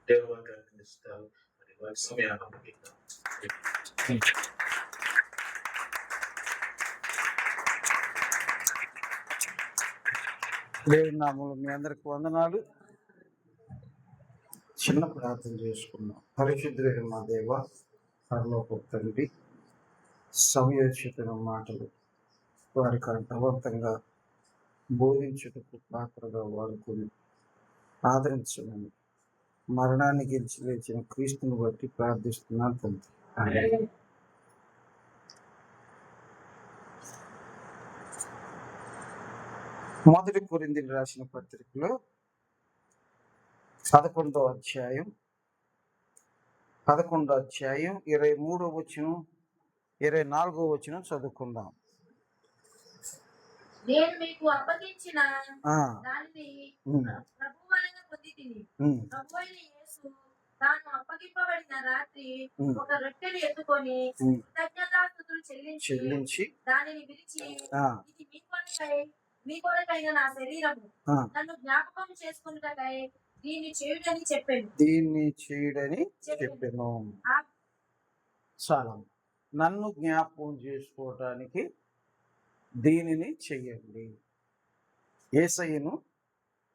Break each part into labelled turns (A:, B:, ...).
A: దేవుడు వారికి అనుగ్రహిస్తారు. మరి వారి సమయాన్ని అప్పగిద్దాం.
B: దేవుని నామములో మీ అందరికి వందనాలు. చిన్న ప్రార్థన చేసుకున్నాం. పరిశుద్ధుడైన మా దేవ, పరలోకపు తండ్రి, సమయోచిత మాటలు వారికి అర్థవంతంగా బోధించుటకు పాత్రగా వాడుకొని ఆదరించమని మరణాన్ని గెలిచి లేచిన క్రీస్తుని బట్టి ప్రార్థిస్తున్నాను తండ్రి. ఆమేన్. మొదటి కొరింథీయులకు రాసిన పత్రికలో 11వ అధ్యాయం 23వ వచనం 24వ వచనం చదువుకుందాం.
C: నేను మీకు అప్పగించిన దానిని ప్రభువు వలన పొందితిని. ప్రభువైన యేసు తాను అప్పగింపబడిన రాత్రి ఒక రొట్టెను ఎత్తుకొని కృతజ్ఞతాస్తుతులు చెల్లించి దానిని విరిచి, ఇది మీ కొరకైన నా శరీరము, నన్ను జ్ఞాపకం చేసుకున్నటకై దీన్ని చేయుడని చెప్పెను.
B: చాలా నన్ను జ్ఞాపకం చేసుకోవటానికి దీనిని చెయ్యండి. యేసయ్యను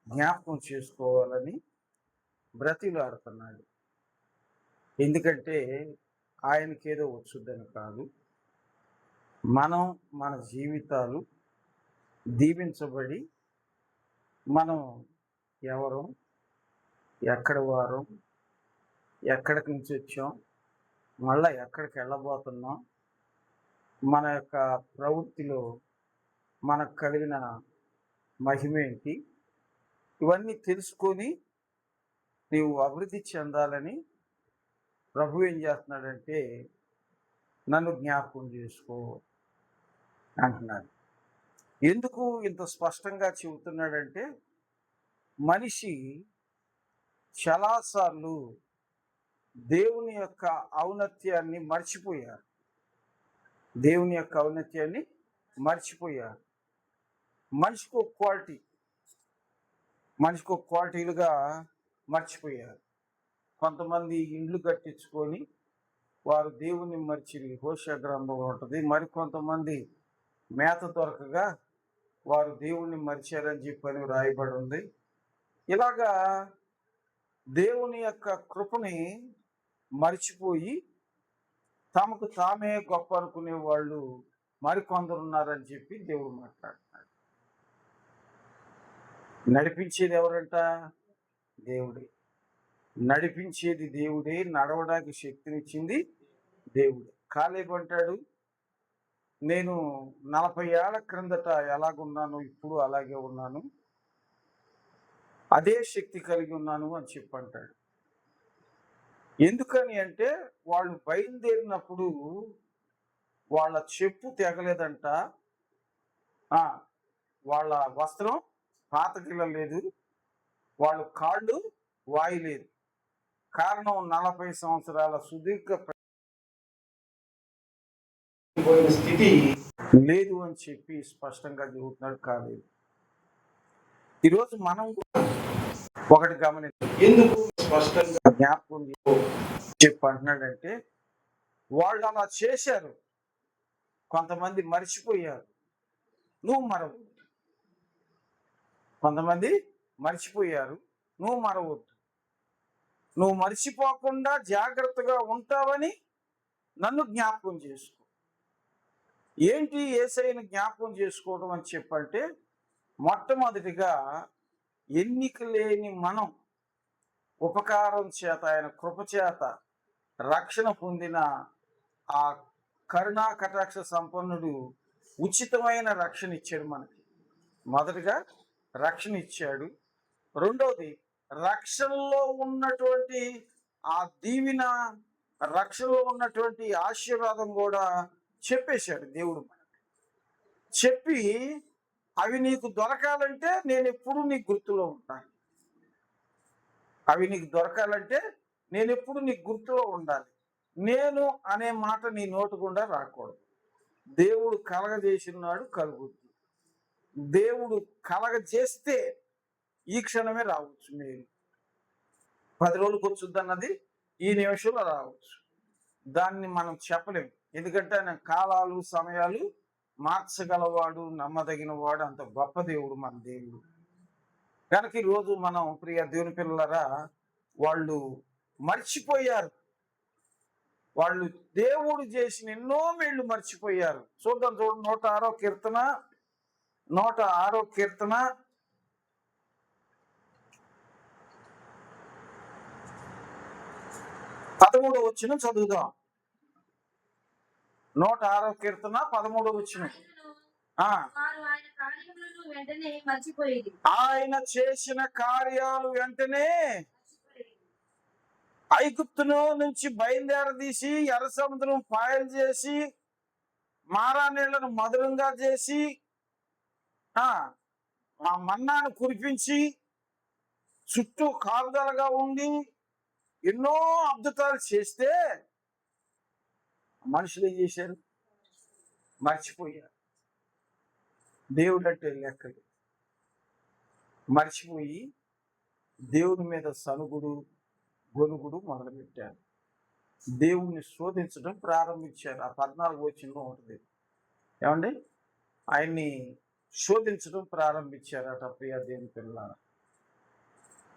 B: జ్ఞాపకం చేసుకోవాలని బ్రతిలాడుతున్నాడు. ఎందుకంటే ఆయనకేదో వచ్చుద్దని కాదు, మనం మన జీవితాలు దీవించబడి మనం ఎవరు, ఎక్కడ వారం, ఎక్కడికి నుంచి వచ్చాం, మళ్ళీ ఎక్కడికి వెళ్ళబోతున్నాం, మన యొక్క ప్రవృత్తిలో మనకు కలిగిన మహిమేంటి, ఇవన్నీ తెలుసుకొని నీవు అభివృద్ధి చెందాలని ప్రభు ఏం చేస్తున్నాడంటే నన్ను జ్ఞాపకం చేసుకో అంటున్నాడు. ఎందుకు ఇంత స్పష్టంగా చెబుతున్నాడంటే మనిషి చాలాసార్లు దేవుని యొక్క ఔన్నత్యాన్ని మర్చిపోయారు. మనిషికి ఒక క్వాలిటీలుగా మర్చిపోయారు. కొంతమంది ఇండ్లు కట్టించుకొని వారు దేవుని మర్చిరి, హోషేయ గ్రంథంలో ఉంటుంది. మరికొంతమంది మేత దొరకగా వారు దేవుణ్ణి మర్చారని చెప్పని రాయబడి ఉంది. ఇలాగా దేవుని యొక్క కృపని మర్చిపోయి తమకు తామే గొప్ప అనుకునే వాళ్ళు మరికొందరు ఉన్నారని చెప్పి దేవుడు మాట్లాడుతున్నాడు. నడిపించేది ఎవరంట? దేవుడే. నడిపించేది దేవుడే, నడవడానికి శక్తినిచ్చింది దేవుడే. కాలేబు అంటాడు, నేను 40 ఏళ్ల క్రిందట ఎలాగున్నాను ఇప్పుడు అలాగే ఉన్నాను, అదే శక్తి కలిగి ఉన్నాను అని చెప్పంటాడు. ఎందుకని అంటే వాళ్ళు బయలుదేరినప్పుడు వాళ్ళ చెప్పు తెగలేదంట, వాళ్ళ వస్త్రం పాతకిల్లలేదు, వాళ్ళ కాళ్ళు వాయలేదు. కారణం 40 సంవత్సరాల సుదీర్ఘ స్థితి లేదు అని చెప్పి స్పష్టంగా చెబుతున్నాడు కాలేదు. ఈరోజు మనం ఒకటి గమనించాలి. ఎందుకు స్పష్టంగా జ్ఞాపకం చెప్పి అంటున్నాడంటే వాళ్ళు అలా చేశారు, కొంతమంది మర్చిపోయారు, నువ్వు మరవద్దు. కొంతమంది మర్చిపోయారు, నువ్వు మరవద్దు. నువ్వు మర్చిపోకుండా జాగ్రత్తగా ఉంటావని నన్ను జ్ఞాపకం చేసుకో. ఏంటి యేసయ్యను జ్ఞాపకం చేసుకోవడం అని చెప్పంటే, మొట్టమొదటిగా ఎన్నిక లేని మనం ఉపకారం చేత, ఆయన కృపచేత రక్షణ పొందిన ఆ కరుణా కటాక్ష సంపన్నుడు ఉచితమైన రక్షణ ఇచ్చాడు మనకి. మొదటిగా రక్షణ ఇచ్చాడు. రెండవది రక్షణలో ఉన్నటువంటి ఆ దీవెన, రక్షణలో ఉన్నటువంటి ఆశీర్వాదం కూడా చెప్పేశాడు దేవుడు మనకి. చెప్పి అవి నీకు దొరకాలంటే నేను ఎప్పుడు నీ గుర్తులో ఉంటాను. అవి నీకు దొరకాలంటే నేను ఎప్పుడు నీ గుర్తులో ఉండాలి. నేను అనే మాట నీ నోటు గుండా రాకూడదు. దేవుడు కలగజేసినాడు కలుగుద్ది. దేవుడు కలగజేస్తే ఈ క్షణమే రావచ్చు. మీరు 10 రోజులకు వచ్చుద్ది అన్నది ఈ నిమిషంలో రావచ్చు. దాన్ని మనం చెప్పలేం. ఎందుకంటే ఆయన కాలాలు సమయాలు మార్చగలవాడు, నమ్మదగిన వాడు, అంత గొప్ప దేవుడు మన దేవుడు. కనుక ఈరోజు మనం ప్రియ దేవుని పిల్లలారా, వాళ్ళు మర్చిపోయారు. వాళ్ళు దేవుడు చేసిన ఎన్నో మేళ్ళు మర్చిపోయారు. చూద్దాం, 106వ కీర్తన 106వ కీర్తన 13వ వచనం చదువుదాం. 106వ కీర్తన 13వ వచనం. ఆయన చేసిన కార్యాలు వెంటనే ఐగుప్తును నుంచి బయలుదేరదీసి ఎర్ర సముద్రం పాయలు చేసి మారా నీళ్లను మధురంగా చేసి ఆ మన్నాను కురిపించి చుట్టూ కాపుదలగా ఉండి ఎన్నో అద్భుతాలు చేస్తే మనుషులు ఏం చేశారు? మర్చిపోయారు. దేవుడు అంటే లెక్కలు మర్చిపోయి దేవుని మీద సనుగుడు గొనుగుడు మొదలుపెట్టారు. దేవుణ్ణి శోధించడం ప్రారంభించారు. ఆ 14 వచనంలో ఉంటుంది. ఏమండి? ఆయన్ని శోధించడం ప్రారంభించారట ప్రియ దేవుని పిల్లలారా.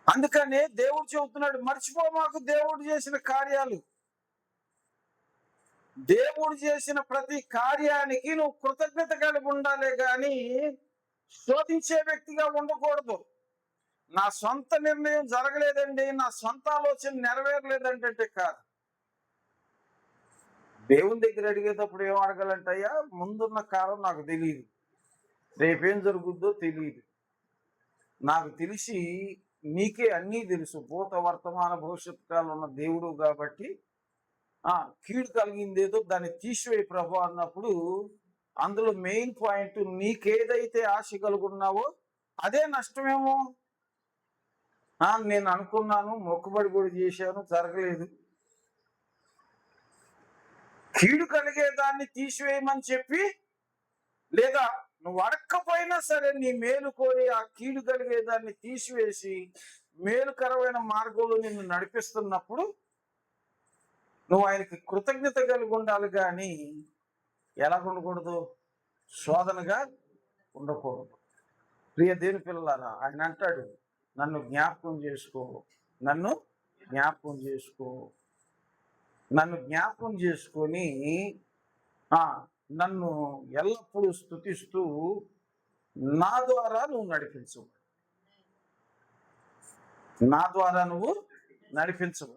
B: అందుకనే దేవుడు చెబుతున్నాడు, మర్చిపో మాకు దేవుడు చేసిన కార్యాలు. దేవుడు చేసిన ప్రతి కార్యానికి నువ్వు కృతజ్ఞత కలిగి ఉండాలే గాని శోధించే వ్యక్తిగా ఉండకూడదు. నా సొంత నిర్ణయం జరగలేదండి, నా సొంత ఆలోచన నెరవేరలేదంటే కాదు. దేవుని దగ్గర అడిగేటప్పుడు ఏం అడగాలంటయ్యా, ముందున్న కాలం నాకు తెలియదు, రేపేం జరుగుద్దో తెలియదు, నాకు తెలిసి నీకే అన్నీ తెలుసు, భూత వర్తమాన భవిష్యత్ కాలం ఉన్న దేవుడు కాబట్టి కీడు కలిగిందేదో దాన్ని తీసివేయి ప్రభు అన్నప్పుడు అందులో మెయిన్ పాయింట్, నీకేదైతే ఆశ కలుగున్నావో అదే నష్టమేమో. నేను అనుకున్నాను, మొక్కుబడి కూడా చేశాను, జరగలేదు. కీడు కలిగేదాన్ని తీసివేయమని చెప్పి, లేదా నువ్వు అడక్కపోయినా సరే నీ మేలు కోరి ఆ కీడు కలిగేదాన్ని తీసివేసి మేలుకరమైన మార్గంలో నిన్ను నడిపిస్తున్నప్పుడు నువ్వు ఆయనకి కృతజ్ఞత కలిగి ఉండాలి. కానీ ఎలా ఉండకూడదు? శోధనగా ఉండకూడదు. ప్రియ దేవుని పిల్లలారా, ఆయన అంటాడు, నన్ను జ్ఞాపకం చేసుకో, నన్ను జ్ఞాపకం చేసుకో, నన్ను జ్ఞాపకం చేసుకొని నన్ను ఎల్లప్పుడూ స్తుతిస్తూ నా ద్వారా నువ్వు నడిపించవు, నా ద్వారా నువ్వు నడిపించవు,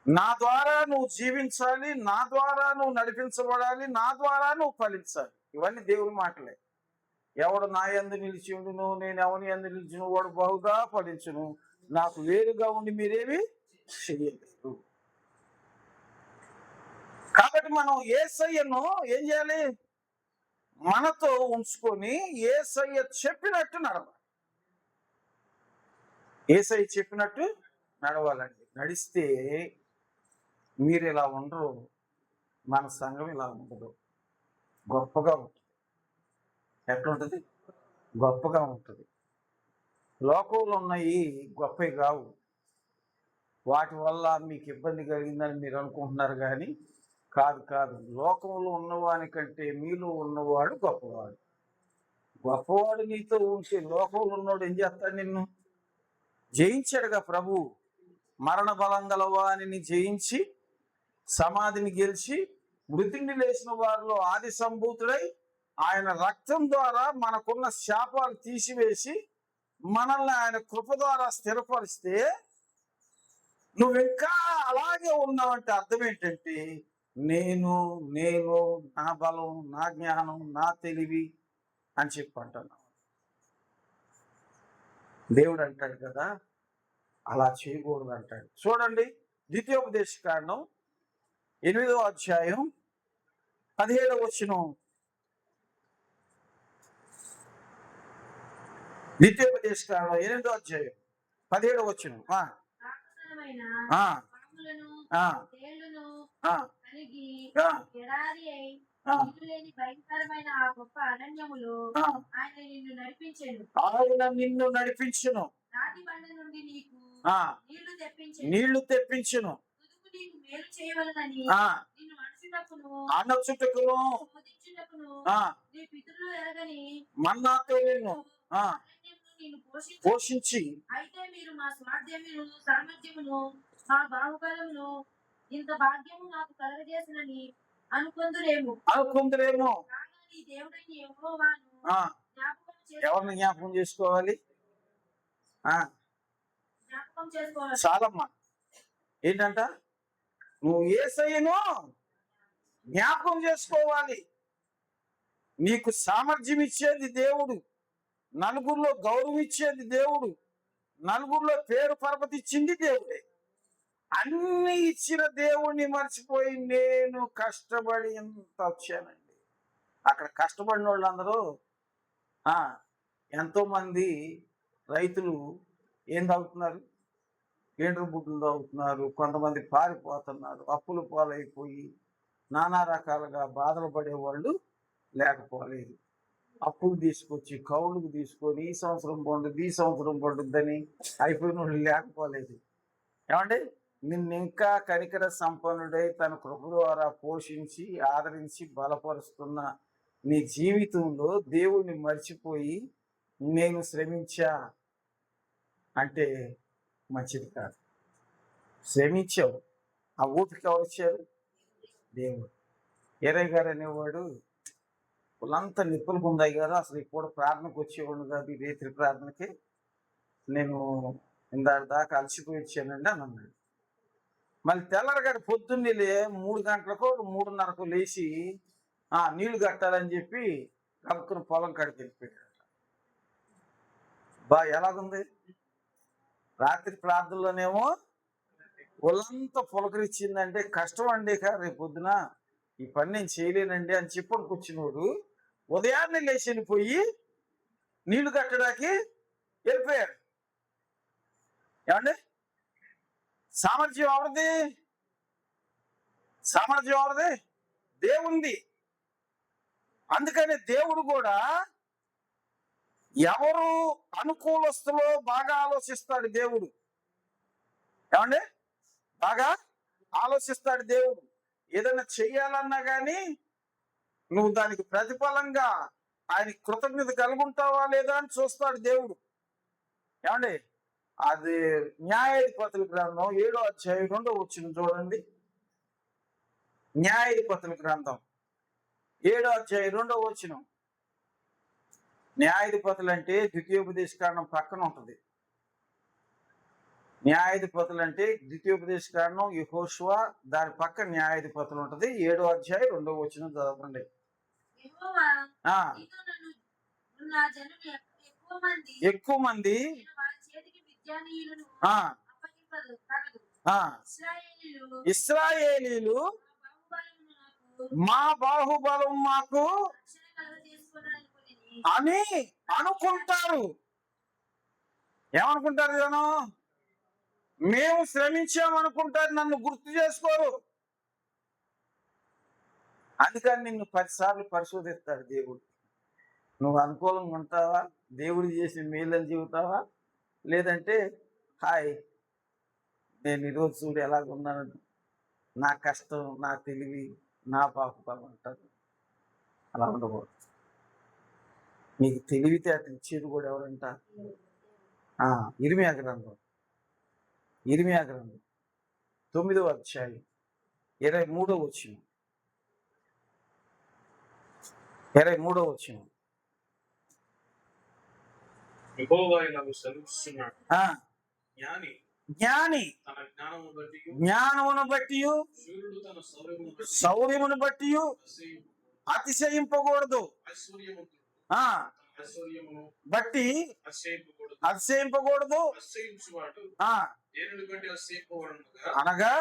B: నా ద్వారా నువ్వు జీవించాలి, నా ద్వారా నువ్వు నడిపించబడాలి, నా ద్వారా నువ్వు ఫలించాలి. ఇవన్నీ దేవుని మాటలే. ఎవడు నా యందు నిలిచి ఉండును, నేను ఎవని యందు నిలిచిన వాడు బహుగా ఫలించును, నాకు వేరుగా ఉండి మీరేమి చెయ్యలేదు. కాబట్టి మనం యేసయ్యను ఏం చేయాలి? మనతో ఉంచుకొని యేసయ్య చెప్పినట్టు నడవాలి. యేసయ్య చెప్పినట్టు నడవాలండి. నడిస్తే మీరు ఇలా ఉండరు, మన సంఘం ఇలా ఉండదు, గొప్పగా ఉంటుంది. ఎట్లుంటుంది? గొప్పగా ఉంటుంది. లోకంలో ఉన్నాయి గొప్పవి కావు, వాటి వల్ల మీకు ఇబ్బంది కలిగిందని మీరు అనుకుంటున్నారు. కానీ కాదు కాదు, లోకంలో ఉన్నవానికంటే మీలో ఉన్నవాడు గొప్పవాడు. గొప్పవాడు నీతో ఉంటే లోకంలో ఉన్నవాడు ఏం చేస్తాడు? నిన్ను జయించాడుగా ప్రభు. మరణ బలం గలవాని జయించి సమాధిని గెలిచి మృతిని లేచిన వారిలో ఆది సంభూతుడై ఆయన రక్తం ద్వారా మనకున్న శాపాలు తీసివేసి మనల్ని ఆయన కృప ద్వారా స్థిరపరిస్తే నువ్వు ఇంకా అలాగే ఉన్నావంటే అర్థం ఏంటంటే, నేను నేను నా బలం, నా జ్ఞానం, నా తెలివి అని చెప్పి అంటున్నావు. దేవుడు అంటాడు కదా, అలా చేయకూడదు అంటాడు. చూడండి, ద్వితీయోపదేశ కాండం 8వ అధ్యాయం 17వ వచనం. ద్వితీయోపదేశ కాండం 8వ అధ్యాయం 17వ వచనం. ఆయన నిన్ను నడిపించును.
C: రాతి బండ నుండి నీకు
B: ఆ
C: నీళ్లు తెప్పించి
B: నీళ్లు తెప్పించును.
C: తుదుకు నీకు మేలు చేయవలనని
B: ఆ
C: నిన్ను అణచుటకును
B: అనొచ్చుటకును.
C: శోధించుటకును
B: ఆ
C: నీ పితరులు ఎరగని
B: మన్నాతో నిన్ను ఆ
C: అరణ్యమును నిన్ను పోషించు.
B: పోషించి
C: అయితే మీరు మా స్వార్థ్యమును సామర్థ్యమును మా బాహుబలమును ఇంత భాగ్యము నాకు కలగజేసినని అనుకొందురేమో.
B: అనుకుందరేమో.
C: కాగా నీ దేవుడైన యెహోవాను
B: ఆ
C: జ్ఞాపకం
B: ఎవరిని జ్ఞాపకం చేసుకోవాలి? ఆ
C: చేసుకోవాలి.
B: చాలమ్మా. ఏంటంట? నువ్వు యేసయ్యను జ్ఞాపకం చేసుకోవాలి. నీకు సామర్థ్యం ఇచ్చేది దేవుడు, నలుగురిలో గౌరవం ఇచ్చేది దేవుడు, నలుగురిలో పేరు పరపతి ఇచ్చింది దేవుడే. అన్ని ఇచ్చిన దేవుణ్ణి మర్చిపోయి నేను కష్టపడి ఎంత వచ్చానండి. అక్కడ కష్టపడిన వాళ్ళందరూ ఎంతో మంది రైతులు ఏం తాగుతున్నారు? ఏండ్రు బుడ్లు తాగుతున్నారు. కొంతమంది పారిపోతున్నారు, అప్పులు పాలైపోయి నానా రకాలుగా బాధలు పడేవాళ్ళు లేకపోలేదు. అప్పులు తీసుకొచ్చి కౌలుకు తీసుకొని ఈ సంవత్సరం పండుద్ది, ఈ సంవత్సరం పండుద్దని అయిపోయిన వాళ్ళు లేకపోలేదు. ఏమండి? నిన్ను ఇంకా కనికర సంపన్నుడై తన కృప ద్వారా పోషించి ఆదరించి బలపరుస్తున్న నీ జీవితంలో దేవుణ్ణి మర్చిపోయి నేను శ్రమించా అంటే మంచిది కాదు. శ్రమించావు, ఆ ఓపిక ఎవరు ఇచ్చారు? దేవుడు. ఏరయ్య గారు అనేవాడు, వాళ్ళంతా నిప్పులు పొందాయి గారు, అసలు ఇప్పుడు ప్రార్థనకు వచ్చేవాడు కాదు, ఈ రేత్రి ప్రార్థనకి నేను ఇందాక దాకా అలసిపోయి వచ్చానండి అని అన్నాడు. మళ్ళీ తెల్లరగాడు పొద్దున్నే 3 గంటలకు 3:30కు లేచి నీళ్లు కట్టాలని చెప్పి కలుపుకుని పొలం కాడికి వెళ్ళిపోయాడు. ఎలాగుంది? రాత్రి ప్రార్థనలోనేమో ఒళ్ళంతా పులకరిచ్చిందంటే కష్టం అండి. రేపు పొద్దున ఈ పని నేను చేయలేనండి అని చెప్పని కూర్చున్నాడు. ఉదయాన్నే లేచి వెళ్ళిపోయి నీళ్లు కట్టడానికి వెళ్ళిపోయాడు. ఏమండి? సామర్థ్యం ఎవరిది? సామర్థ్యం ఎవరిది? దేవుంది. అందుకని దేవుడు కూడా ఎవరు అనుకూలస్తులో బాగా ఆలోచిస్తాడు దేవుడు. ఏమండి? బాగా ఆలోచిస్తాడు దేవుడు. ఏదైనా చెయ్యాలన్నా కానీ నువ్వు దానికి ప్రతిఫలంగా ఆయన కృతజ్ఞత కలుగుంటావా లేదా అని చూస్తాడు దేవుడు. ఏమండి? అది న్యాయాధిపతుల గ్రంథం 7వ అధ్యాయం 2వ వచనం చూడండి. న్యాయాధిపతుల గ్రంథం 7వ అధ్యాయం 2వ వచనం. న్యాయాధిపతులు అంటే ద్వితీయోపదేశకాండం పక్కన ఉంటుంది. న్యాయాధిపతులు అంటే ద్వితీయోపదేశకాండం యెహోషువ, దాని పక్క న్యాయాధిపతులు ఉంటది. 7వ అధ్యాయం 2వ వచనం చదవండి. ఎక్కువ మంది ఇశ్రాయేలీలు మా బాహుబలం మాకు అని అనుకుంటారు. ఏమనుకుంటారు? జనం మేము శ్రమించామనుకుంటారు, నన్ను గుర్తు చేసుకోరు. అందుకని నిన్ను 10 సార్లు పరిశోధిస్తాడు దేవుడు. నువ్వు అనుకూలంగా ఉంటావా? దేవుడు చేసిన మేలని చెబుతావా? లేదంటే హాయ్ నేను ఈరోజు చూడు ఎలాగున్నాను, నా కష్టం, నా తెలివి, నా బాహుబలం అంటారు. అలా ఉండకూడదు. నీకు తెలివితేటలు ఇచ్చేది కూడా ఎవరంట? ఇర్మియా గ్రంథం 9వ అధ్యాయం 23వ వచనం. 23వ వచనం.
A: యెహోవా ఇలాగు సెలవిస్తున్నాడు,
B: జ్ఞాని
A: తన
B: జ్ఞానమును బట్టి
A: శూరుడు తన
B: శౌర్యమును బట్టి అతిశయింపకూడదు. బట్టి అతిశయింపకూడదు. అనగా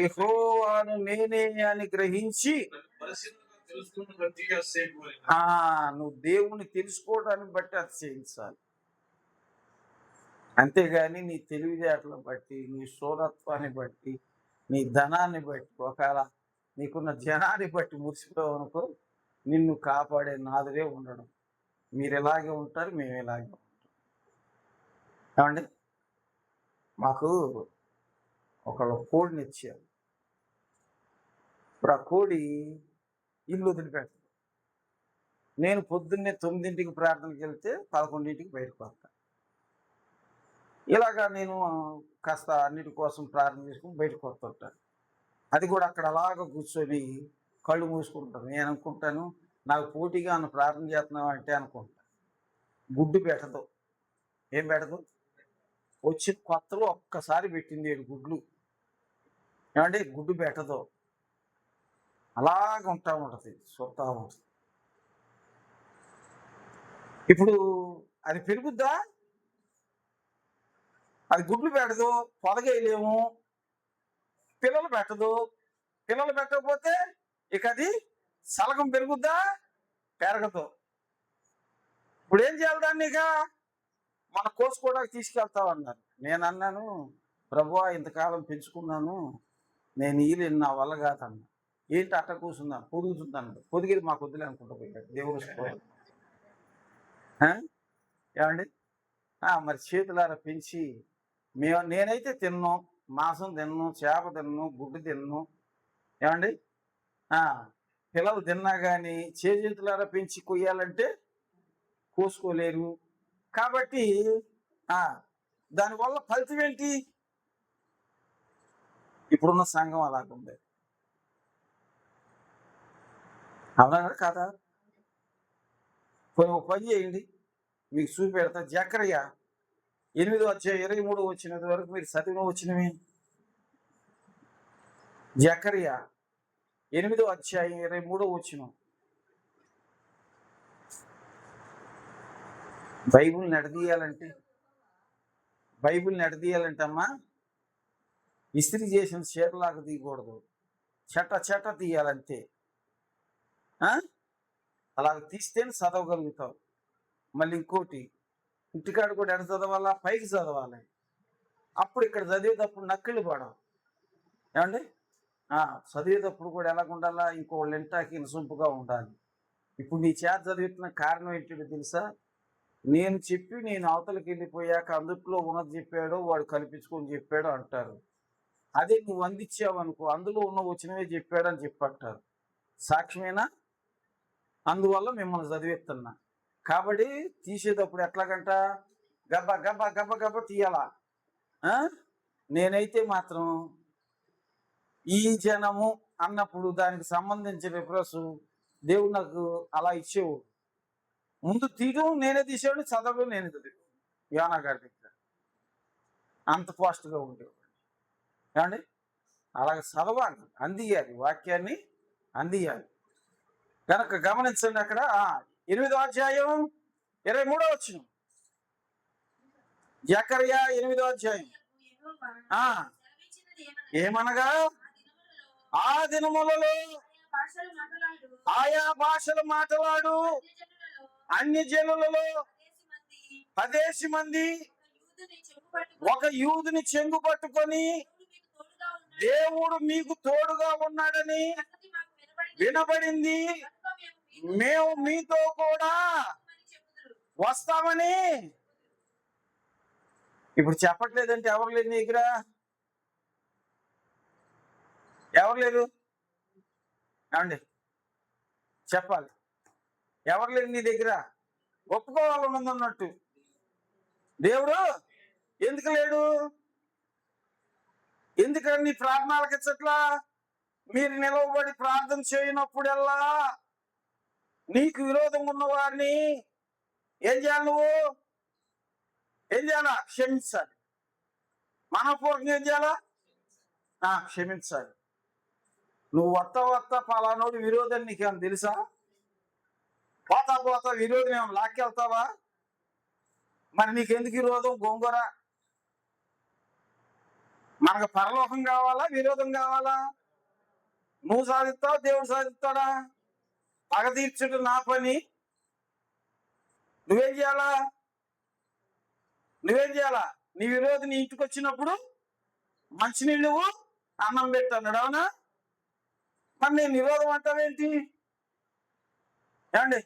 B: యెహోవాను నేనే అని గ్రహించి నువ్వు దేవుణ్ణి తెలుసుకోవడాన్ని బట్టి అతిశయించాలి. అంతేగాని నీ తెలివితేటలను బట్టి, నీ శూరత్వాన్ని బట్టి, నీ ధనాన్ని బట్టి, ఒకవేళ నీకున్న జనాన్ని బట్టి మురిసిపోవనుకో నిన్ను కాపాడే నాదుడే ఉండడం. మీరు ఇలాగే ఉంటారు, మేము ఇలాగే ఉంటాం. ఏమండి, మాకు ఒకళ్ళు కోడిని ఇచ్చారు. ఇప్పుడు ఆ కోడి ఇల్లు వదిలిపెట్టదు. నేను పొద్దున్నే 9ంటికి ప్రార్థనకి వెళ్తే 11ంటికి బయటకు వస్తాను. ఇలాగా నేను కాస్త అన్నిటి కోసం ప్రార్థన చేసుకుని బయటకు వస్తుంటాను. అది కూడా అక్కడ అలాగ కూర్చొని కళ్ళు మూసుకుంటాను. నేను అనుకుంటాను, నాకు పోటీగా నన్ను ప్రార్థన చేస్తున్నావు అంటే అనుకుంటా. గుడ్డు పెట్టదు. ఏం పెట్టదు? వచ్చి కొత్తలో ఒక్కసారి పెట్టింది 7 గుడ్లు. ఏమంటే గుడ్డు పెట్టదు, అలాగ ఉంటా ఉంటుంది, చూస్తూ ఉంటుంది. ఇప్పుడు అది పెరుగుద్దా? అది గుడ్లు పెట్టదు, పొదగేయలేము, పిల్లలు పెట్టదు. పిల్లలు పెట్టకపోతే ఇక అది సలగం పెరుగుద్దా? పెరగదు. ఇప్పుడు ఏం చేయాలి దాన్ని? ఇక మన కోసుకోవడానికి తీసుకెళ్తామన్నారు. నేను అన్నాను, ప్రభువా ఇంతకాలం పెంచుకున్నాను, నేను ఈలేను, నా వల్ల కాదన్న. ఏంటి అట్ట కూర్చున్నాను, పొదుగుతుందన్నాడు. పొదిగేది మాకు వద్దులే అనుకుంటా పోయాడు. దేవుడు ఏమండి, మరి చేతులారా పెంచి నేనైతే తిన్ను, మాంసం తిన్ను, చేప తిన్ను, గుడ్డు తిన్ను. ఏమండి, పిల్లలు తిన్నా కానీ చేతులారా పెంచి కొయ్యాలంటే కోసుకోలేరు. కాబట్టి దానివల్ల ఫలితం ఏంటి? ఇప్పుడున్న సంఘం అలాగుంది. అవునా కాదా? ఒక పని చేయండి, మీకు చూపెడతా. జకర్యా 8వ అధ్యాయం 23 వచ్చినంత వరకు మీరు చదివిన వచ్చినవి. జకర్యా 8వ అధ్యాయం 23 వచ్చిన. బైబిల్ నడదీయాలంటే అమ్మా, ఇస్త్రీ చేసిన చీరలాగా తీయకూడదు, చెట్ట తీయాలంతే. అలాగ తీస్తేనే చదవగలుగుతావు. మళ్ళీ ఇంకోటి, ఇంటికాడ కూడా ఎడ చదవాలా? పైకి చదవాలి. అప్పుడు ఇక్కడ చదివేటప్పుడు నక్కిళ్ళు పడవు. ఏమండి, చదివేటప్పుడు కూడా ఎలాగ ఉండాలా? ఇంకోళ్ళు ఇంటాకి ఇన్సొంపుగా ఉండాలి. ఇప్పుడు నీ చేత చదివిస్తున్న కారణం ఏంటో తెలుసా? నేను అవతలకి వెళ్ళిపోయాక అందుట్లో ఉన్నది చెప్పాడో వాడు కల్పించుకొని చెప్పాడు అంటారు. అదే నువ్వు అందించావు అనుకో, అందులో ఉన్న వచ్చినవే చెప్పాడు అని చెప్పంటారు. సాక్ష్యమేనా? అందువల్ల మిమ్మల్ని చదివిస్తున్నా. కాబట్టి తీసేటప్పుడు ఎట్లాగంట, గబ్బ గబ్బ గబ్బ గబ్బ తీయాలా. నేనైతే మాత్రం ఈ జనము అన్నప్పుడు దానికి సంబంధించిన రిఫరెన్స్ దేవుడు నాకు అలా ఇచ్చేవు. ముందు తీయడం నేనే తీసేవాడు, చదవడం నేనే చదివాడు. యోనా గారి దగ్గర అంత ఫాస్ట్గా ఉండేవాడు. ఏమండి, అలాగ చదవాలి, అందియాలి, వాక్యాన్ని అందియాలి. కనుక గమనించండి, అక్కడ 8వ అధ్యాయం 23 వచ్చిన. జకర్యా 8వ అధ్యాయం. ఏమనగా ఆ దినములలో ఆయా భాషలు మాట్లాడు అన్య జనులలో 10 మంది ఒక యూదుని చెంగు పట్టుకొని దేవుడు మీకు తోడుగా ఉన్నాడని వినబడింది, మేము మీతో కూడా వస్తామని. ఇప్పుడు చెప్పట్లేదంటే ఎవరు లేరు నీ దగ్గర? ఎవరు లేరు? ఏమండి చెప్పాలి, ఎవరు లేరు నీ దగ్గర? ఒప్పుకోవాలని ఉందన్నట్టు. దేవుడు ఎందుకు లేడు? ఎందుకని నీ ప్రార్థనలకు ఇచ్చట్లా? మీరు నిలవబడి ప్రార్థన చేయనప్పుడల్లా నీకు విరోధం ఉన్న వారిని ఏం చేయాలి? నువ్వు ఏం చేయాలా? క్షమించాలి. మనపూర్వకంగా ఏం చేయాలా? క్షమించాలి. నువ్వు వత్త పలానోడు విరోధం నీకేమన్నా తెలుసా? పోతా విరోధం ఏమన్నా లాక్కెళ్తావా? మరి నీకెందుకు విరోధం? గోంగూర. మనకు పరలోకం కావాలా, విరోధం కావాలా? నువ్వు సాధిస్తావు, దేవుడు సాధిస్తాడా? పగ తీర్చుడు నా పని. నువ్వేం చేయాలా? నీ విరోధి నీ ఇంటికి వచ్చినప్పుడు మంచినీళ్ళు అన్నం పెట్టన్నాడు, అవునా? మరి నేను విరోధం అంటావేంటి? ఏమండి?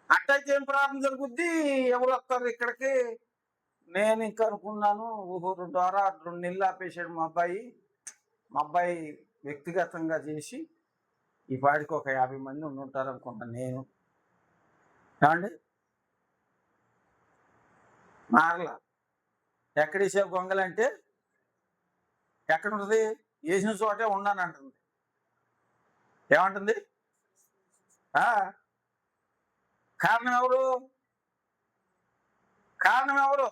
B: అట్టయితే ఏం ప్రార్థన జరుగుద్ది? ఎవరు వస్తారు ఇక్కడికి? నేను ఇంకా అనుకున్నాను, ఓహో 2 నెలలు ఆపేశాడు మా అబ్బాయి. మా అబ్బాయి వ్యక్తిగతంగా చేసి ఈ పాటికి ఒక 50 మంది ఉంటారు అనుకున్నాను నేను. ఏమండి? మారలా. ఎక్కడేసావు గొంగలంటే ఎక్కడ ఉంటుంది? వేసిన చోటే ఉన్నానంటుంది. ఏమంటుంది? కారణం ఎవరు? కారణం ఎవరు?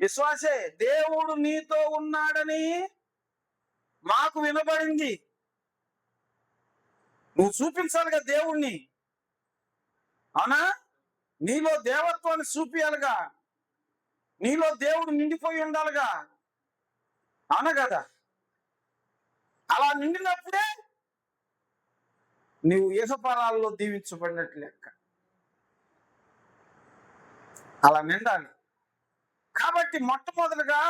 B: విశ్వాసే. దేవుడు నీతో ఉన్నాడని మాకు వినబడింది. నువ్వు చూపించాలిగా దేవుణ్ణి, అవునా? నీలో దేవత్వాన్ని చూపియాలిగా, నీలో దేవుడు నిండిపోయి ఉండాలిగా, అవునా కదా? అలా నిండినప్పుడే నీవు ఇహపరాల్లో దీవించబడినట్లు లెక్క. అలా నిండాలి. కాబట్టి మొట్టమొదటిగా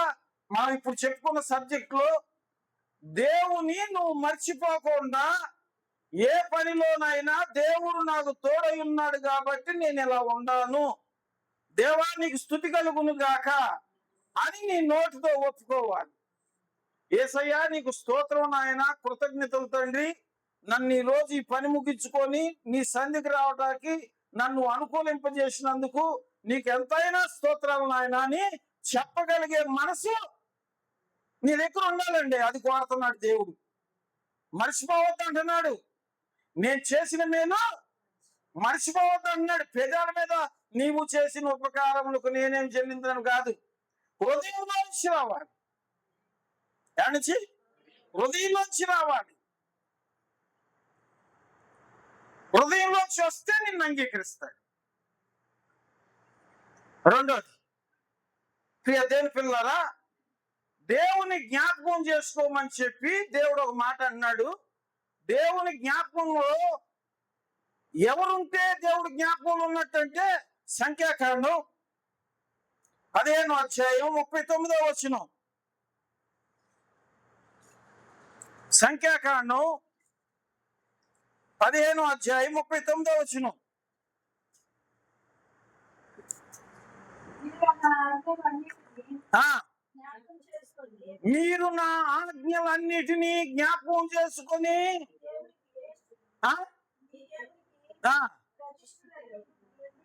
B: మనం ఇప్పుడు చెప్పుకున్న సబ్జెక్టులో దేవుని నువ్వు మర్చిపోకుండా, ఏ పనిలోనైనా దేవుడు నాకు తోడై ఉన్నాడు కాబట్టి నేను ఇలా ఉన్నాను, దేవా నీకు స్తుతి కలుగును గాక అని నీ నోటితో ఒప్పుకోవాలి. యేసయ్యా నీకు స్తోత్రం నాయన, కృతజ్ఞతలు తండ్రి, నన్ను ఈ రోజు ఈ పని ముగించుకొని నీ సన్నిధికి రావడానికి నన్ను అనుకూలింపజేసినందుకు నీకు ఎంతైనా స్తోత్రాలు నాయన అని చెప్పగలిగే మనసు నీ దగ్గర ఉండాలండి. అది కోరుతున్నాడు దేవుడు. మర్చిపోవద్దు అంటున్నాడు. నేను చేసిన మేలు మర్చిపోవద్దు అంటున్నాడు. పెదాల మీద నీవు చేసిన ఉపకారములకు నేనేం చెల్లించను కాదు, హృదయంలోంచి రావాలి. ఏమనిచ్చి? హృదయంలోంచి రావాలి. హృదయంలోంచి వస్తే నిన్ను అంగీకరిస్తాడు. రెండోది, ప్రియ దేవుని పిల్లలారా, దేవుని జ్ఞాపకం చేసుకోమని చెప్పి దేవుడు ఒక మాట అన్నాడు. దేవుని జ్ఞాపకంలో ఎవరుంటే దేవుడు జ్ఞాపకంలో ఉన్నట్టంటే సంఖ్యాకాండం 15:39. సంఖ్యాకాండం 15:39. మీరు నా ఆజ్ఞలన్నిటినీ జ్ఞాపకం చేసుకొని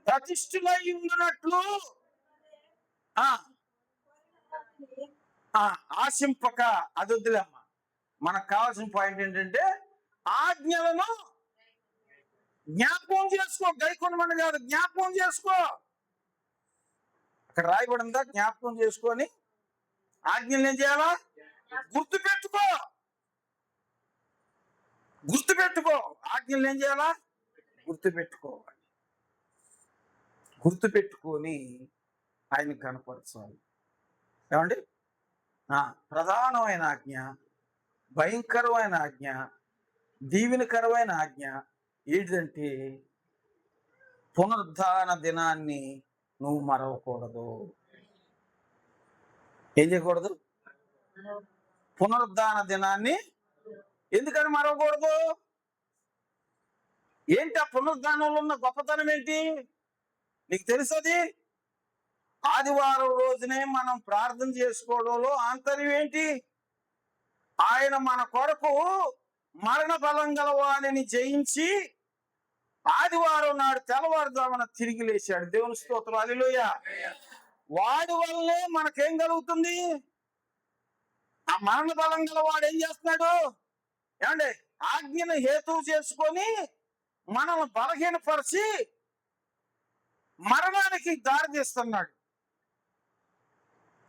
B: ప్రతిష్ఠులై ఉండునట్లు ఆశింపక. అది వద్దులేమ్మా. మనకు కావాల్సిన పాయింట్ ఏంటంటే ఆజ్ఞలను జ్ఞాపకం చేసుకో. గైకొనమని కాదు, జ్ఞాపకం చేసుకో. అక్కడ రాయబడిందా? జ్ఞాపకం చేసుకొని ఆజ్ఞలు ఏం చేయాలా? గుర్తుపెట్టుకో. గుర్తుపెట్టుకో. ఆజ్ఞలు ఏం చేయాలా? గుర్తుపెట్టుకోవాలి. గుర్తుపెట్టుకొని ఆయన కనపరచాలి. ఏమండి? ప్రధానమైన ఆజ్ఞ, భయంకరమైన ఆజ్ఞ, దీవెనకరమైన ఆజ్ఞ ఏంటిదంటే పునరుద్ధాన దినాన్ని నువ్వు మరవకూడదు. ఏం చేయకూడదు? పునరుద్ధాన దినాన్ని ఎందుకని మరవకూడదు? ఏంటి ఆ పునరుద్ధానంలో ఉన్న గొప్పతనం ఏంటి? నీకు తెలుసది? ఆదివారం రోజునే మనం ప్రార్థన చేసుకోవడంలో ఆంతర్యం ఏంటి? ఆయన మన కొరకు మరణ బలం గలవాణిని జయించి ఆదివారం నాడు తెల్లవారుజామున తిరిగి లేచాడు. దేవుని స్తోత్రం, హల్లెలూయా. వాడి వల్లే మనకేం కలుగుతుంది? ఆ మరణ బలం గలవాడు ఏం చేస్తున్నాడు? ఏమండి? ఆజ్ఞను హేతువు చేసుకొని మనల్ని బలహీనపరిచి మరణానికి దారి తీస్తున్నాడు.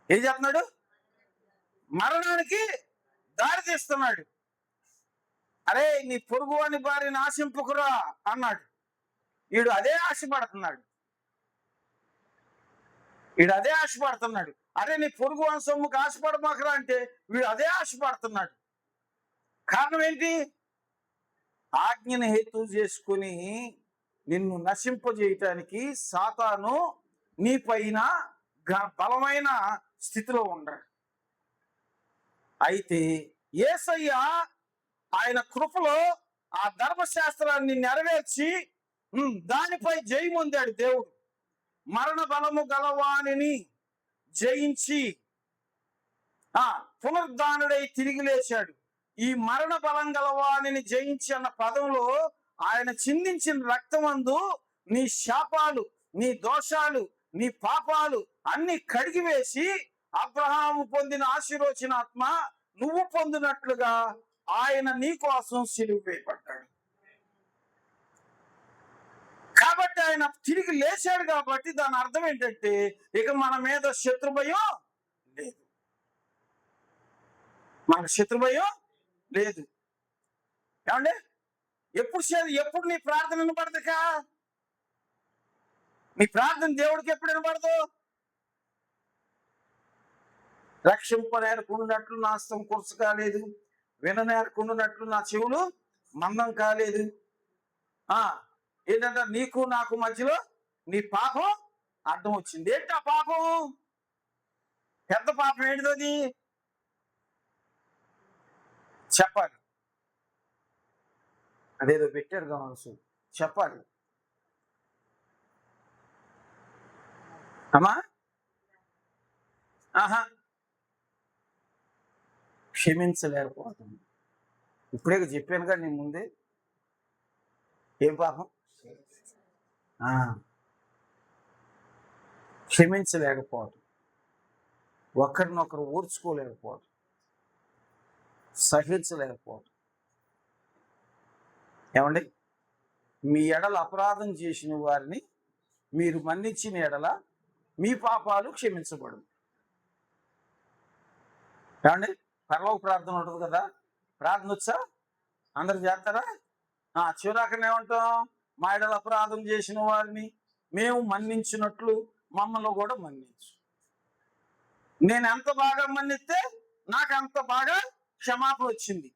B: ఏం చెప్తున్నాడు? మరణానికి దారి తీస్తున్నాడు. అరే నీ పొరుగు అని భార్యని ఆశింపుకురా అన్నాడు. వీడు అదే ఆశపడుతున్నాడు. అరే నీ పొరుగు అని సొమ్ముకు ఆశపడమాకరా అంటే వీడు అదే ఆశపడుతున్నాడు. కారణం ఏంటి? ఆజ్ఞను హేతువు చేసుకుని నిన్ను నశింపజేయటానికి సాతాను నీ పైన బలమైన స్థితిలో ఉన్నాడు. అయితే యేసయ్య ఆయన కృపలో ఆ ధర్మశాస్త్రాన్ని నెరవేర్చి దానిపై జయం పొందాడు దేవుడు. మరణ బలము గలవానిని జయించి పునరుద్ధానుడై తిరిగి లేచాడు. ఈ మరణ బలం గలవానిని జయించి అన్న పదంలో ఆయన చిందించిన రక్తమందు నీ శాపాలు, నీ దోషాలు, నీ పాపాలు అన్ని కడిగివేసి అబ్రహాము పొందిన ఆశీర్వచన ఆత్మ నువ్వు పొందినట్లుగా ఆయన నీ కోసం సిలువ వేయబడ్డాడు. కాబట్టి ఆయన తిరిగి లేచాడు కాబట్టి దాని అర్థం ఏంటంటే ఇక మన మీద శత్రు భయం లేదు, మనకు శత్రు భయం లేదు. ఏమండి ఎప్పుడు నీ ప్రార్థన వినపడదుకా? నీ ప్రార్థన దేవుడికి ఎప్పుడు వినపడదు? రక్షింపనేరకుండాట్లు నా హస్తం కురుసు కాలేదు, విననేరకుండాట్లు నా చెవులు మందం కాలేదు. ఏంటంటే నీకు నాకు మధ్యలో నీ పాపం అడ్డం వచ్చింది. ఏంటి ఆ పాపం? పెద్ద పాపం ఏంటిది? చెప్పాలి. అదేదో పెట్టాడు కావచ్చు, చెప్పాలి అమ్మా. క్షమించలేకపోతుంది. ఇప్పుడే చెప్పాను కదా నీ ముందే. ఏం పాపం? క్షమించలేకపోవడం, ఒకరినొకరు ఓర్చుకోలేకపోవడం, సహించలేకపోవడం. ఏమండి, మీ ఎడల అపరాధం చేసిన వారిని మీరు మన్నించిన ఎడల మీ పాపాలు క్షమించబడు. ఏమండి, పరలోక ప్రార్థన ఉంటుంది కదా, ప్రార్థన వచ్చా? అందరు చేస్తారా? చివరాకనే ఏమంటాం? మా ఎడల అపరాధం చేసిన వారిని మేము మన్నించినట్లు మమ్మల్ని కూడా మన్నించు. నేను ఎంత బాగా మన్నిస్తే నాకు అంత బాగా క్షమాపణ వచ్చింది.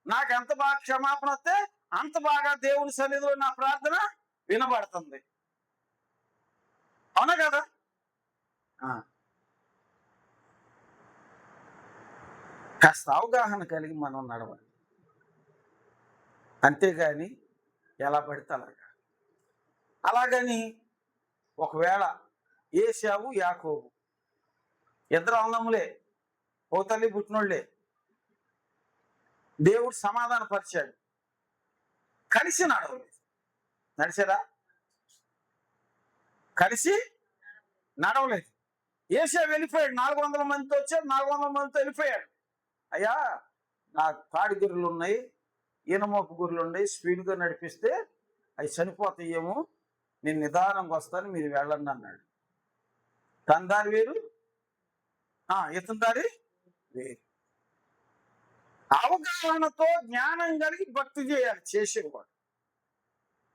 B: నాకు ఎంత బాగా క్షమాపణ వస్తే అంత బాగా దేవుని సన్నిధిలో నా ప్రార్థన వినబడుతుంది. అవునా కదా? కాస్త అవగాహన కలిగి మనం నడవాలి. అంతేగాని ఎలా పడితే అలాగని ఒకవేళ ఏశావు యాకోబు ఇద్దరు అన్నములే, ఓ తల్లి పుట్టినోళ్లే, దేవుడు సమాధానపరిచాడు, కలిసి నడవలేదు. నడిచారా? కలిసి నడవలేదు. ఏశావు వెళ్ళిపోయాడు. 400 మందితో వచ్చాడు, 400 మందితో వెళ్ళిపోయాడు. అయ్యా, నా పాడి గొర్రెలు ఉన్నాయి, ఈనమోపు గొర్రెలు ఉన్నాయి, స్పీడ్గా నడిపిస్తే అవి చనిపోతాయేమో, నేను నిదానంగా వస్తాను, మీరు వెళ్ళండి అన్నాడు. తన దారి వేరు, ఇతని దారి వేరు. అవగాహనతో జ్ఞానం కలిగి భక్తి చేయాలి చేసేవాడు.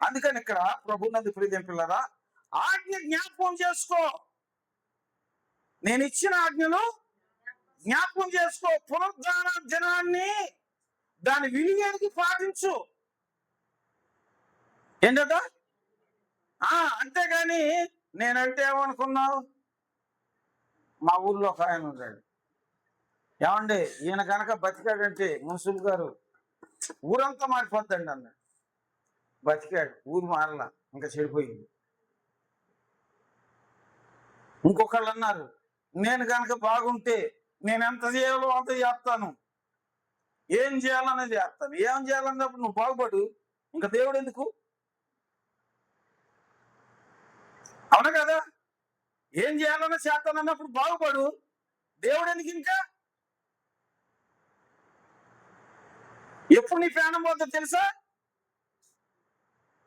B: అందుకని ఇక్కడ ప్రభునందు ప్రియమైన పిల్లరా, ఆజ్ఞ జ్ఞాపకం చేసుకో. నేను ఇచ్చిన ఆజ్ఞను జ్ఞాపకం చేసుకో. పునరుద్ధాన దినాన్ని దాని వినియోగానికి పాటించు. ఏంటట? అంతేగాని నేనంటే ఏమనుకున్నావు? మా ఊర్లో ఒక ఆయన ఉన్నాడు. ఏమండి, ఈయన కనుక బతికాడంటే మున్సిపల్ గారు ఊరంతా మారిపోద్దండి అన్నాడు. బతికాడు, ఊరు మారలా, ఇంకా చెడిపోయింది. ఇంకొకళ్ళు అన్నారు, నేను కనుక బాగుంటే నేను ఎంత చేయాలో అంత చేస్తాను, ఏం చేయాలనేది చేస్తాను. ఏం చేయాలన్నప్పుడు నువ్వు బాగుపడు, ఇంకా దేవుడు ఎందుకు? అవునా కదా? ఏం చేయాలన్నా చేస్తానన్నప్పుడు బాగుపడు, దేవుడు ఎందుకు? ఇంకా ఎప్పుడు నీ ప్రాణం పోతుందో తెలుసా?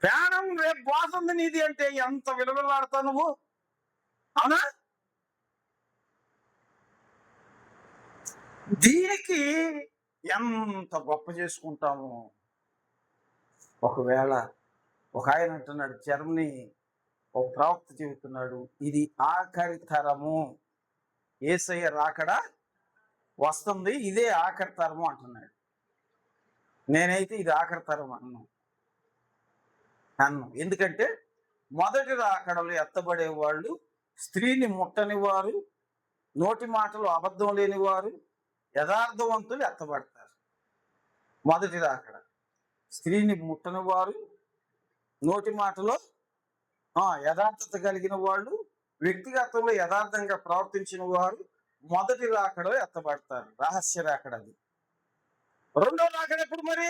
B: ప్రాణం రేపు పోతుంది నీది అంటే ఎంత విలువలాడతావు నువ్వు. అవునా? దీనికి ఎంత గొప్ప చేసుకుంటాము. ఒకవేళ ఒక ఆయన అంటున్నాడు, జర్మనీ ఒక ప్రవక్త చెబుతున్నాడు, ఇది ఆఖరి తరము, యేసయ్య రాకడ వస్తుంది, ఇదే ఆఖరి తరము అంటున్నాడు. నేనైతే ఇది ఆఖరి తరం అన్నాను. ఎందుకంటే మొదటి రాకడలో ఎత్తబడే వాళ్ళు స్త్రీని ముట్టని వారు, నోటి మాటలు అబద్ధం లేని వారు, యథార్థవంతులు ఎత్తబడతారు మొదటి రాకడ. స్త్రీని ముట్టని వారు, నోటి మాటలో యథార్థత కలిగిన వాళ్ళు, వ్యక్తిగతంలో యథార్థంగా ప్రవర్తించిన వారు మొదటి రాకడలో ఎత్తబడతారు. రహస్య రాకడ అది. రెండో రాకడ ఎప్పుడు మరి?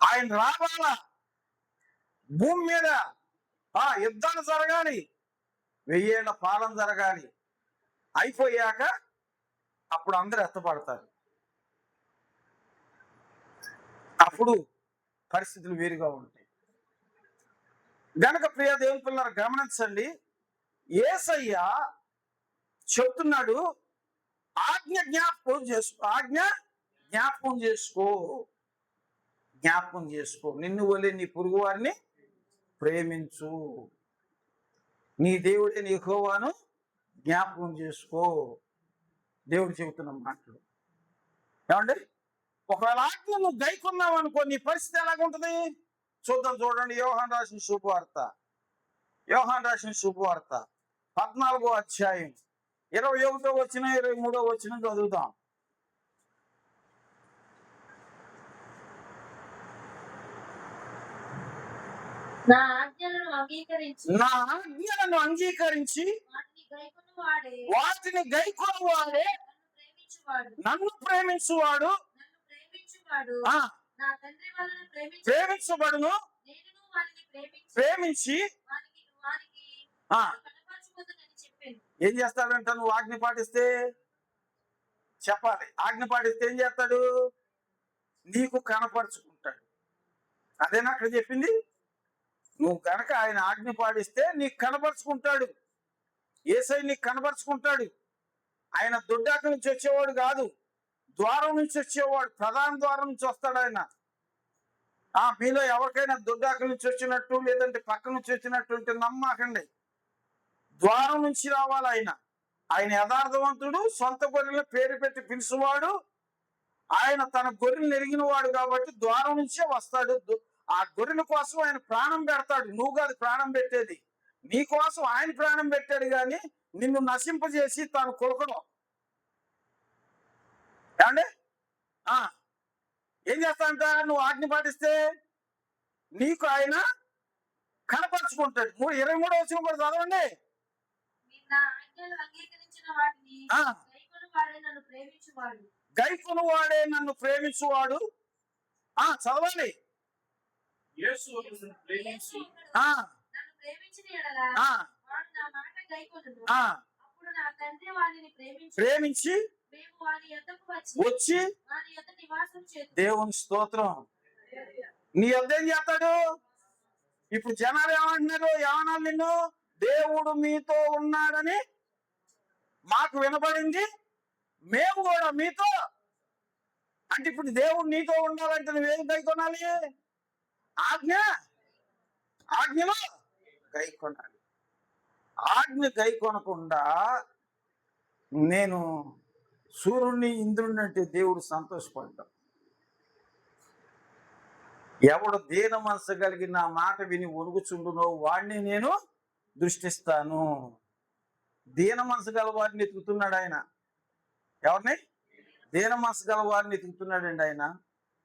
B: ఆయన రావాలా, భూమి మీద యుద్ధాలు జరగాలి, 1000 ఏళ్ల పాలన జరగాలి, అయిపోయాక అప్పుడు అందరు ఎత్తపడతారు. అప్పుడు పరిస్థితులు వేరుగా ఉంటాయి. గనక ప్రియ దేవుని పిల్లలు గమనించండి, యేసయ్య చెప్తున్నాడు, ఆజ్ఞ జ్ఞాపకం చేసుకో, నిన్ను వలె నీ పొరుగు వారిని ప్రేమించు, నీ దేవుడే యెహోవాను జ్ఞాపకం చేసుకో. దేవుడు చెబుతున్న మాటలు ఏమండి? ఒకవేళ ఆజ్ఞ నువ్వు గైకొన్నావు అనుకో, నీ పరిస్థితి ఎలాగుంటుంది చూడండి. యోహాను రాసిన శుభవార్త 14వ అధ్యాయం 21వ వచనం 23వ వచనం చదువుతాం.
C: నా ఆజ్ఞలను అంగీకరించి
B: వాటిని గైకొనువాడే నన్ను ప్రేమించువాడు
C: నా తండ్రి వలన
B: ప్రేమించబడును. ప్రేమించి ఏం చేస్తాడంట? నువ్వు ఆజ్ఞ పాటిస్తే చెప్పాలి. ఆజ్ఞ పాటిస్తే ఏం చేస్తాడు? నీకు కనపరుచుకుంటాడు. అదేనా అక్కడ చెప్పింది? నువ్వు కనుక ఆయన ఆజ్ఞ పాటిస్తే నీకు కనపరుచుకుంటాడు. యేసయ్య నీకు కనపరుచుకుంటాడు. ఆయన దొడ్డాక నుంచి వచ్చేవాడు కాదు, ద్వారం నుంచి వచ్చేవాడు, ప్రధాన ద్వారం నుంచి వస్తాడు ఆయన. మీలో ఎవరికైనా దొడ్డాక నుంచి వచ్చినట్టు లేదంటే పక్క నుంచి వచ్చినట్టు ఉంటే నమ్మకండి. ద్వారం నుంచి రావాలి ఆయన. ఆయన యథార్థవంతుడు, సొంత గొర్రెలను పేరు పెట్టి పిలుచువాడు. ఆయన తన గొర్రెలు ఎరిగిన వాడు కాబట్టి ద్వారం నుంచే వస్తాడు. ఆ గొర్రెల కోసం ఆయన ప్రాణం పెడతాడు. నువ్వు కాదు ప్రాణం పెట్టేది, నీ కోసం ఆయన ప్రాణం పెట్టాడు. కానీ నిన్ను నశింపజేసి తాను కొలకడం. ఏమండి? ఏం చేస్తాడంట? నువ్వు ఆజ్ఞ పాటిస్తే నీకు ఆయన కనపరుచుకుంటాడు. 23వ వచనం కూడా చదవండి. గైకొను వాడే నన్ను ప్రేమించువాడు. చదవండి. ప్రేమించి వచ్చి దేవుని స్తోత్రం. నీ వద్ద ఏం చేస్తాడు? ఇప్పుడు జనాలు ఏమంటున్నారు? ఏమన్నారు నిన్ను? దేవుడు మీతో ఉన్నాడని మాకు వినబడింది, మేము కూడా మీతో. అంటే ఇప్పుడు దేవుడు నీతో ఉండాలంటే నువ్వేం గైకొనాలి? ఆజ్ఞలో గైకొనాలి. ఆజ్ఞ గైకొనకుండా నేను సూర్యుడిని ఇంద్రుడిని అంటే దేవుడు సంతోషపడ్డాడు. ఎవడు దీన మనసు కలిగి నా మాట విని ఒరుగుచుండునో వాడిని నేను దృష్టిస్తాను. దీన మనసు గల వారిని ఎత్తుకుతున్నాడు ఆయన. ఎవరిని? దీన మనసు గల వారిని ఎత్తుకుతున్నాడండి ఆయన.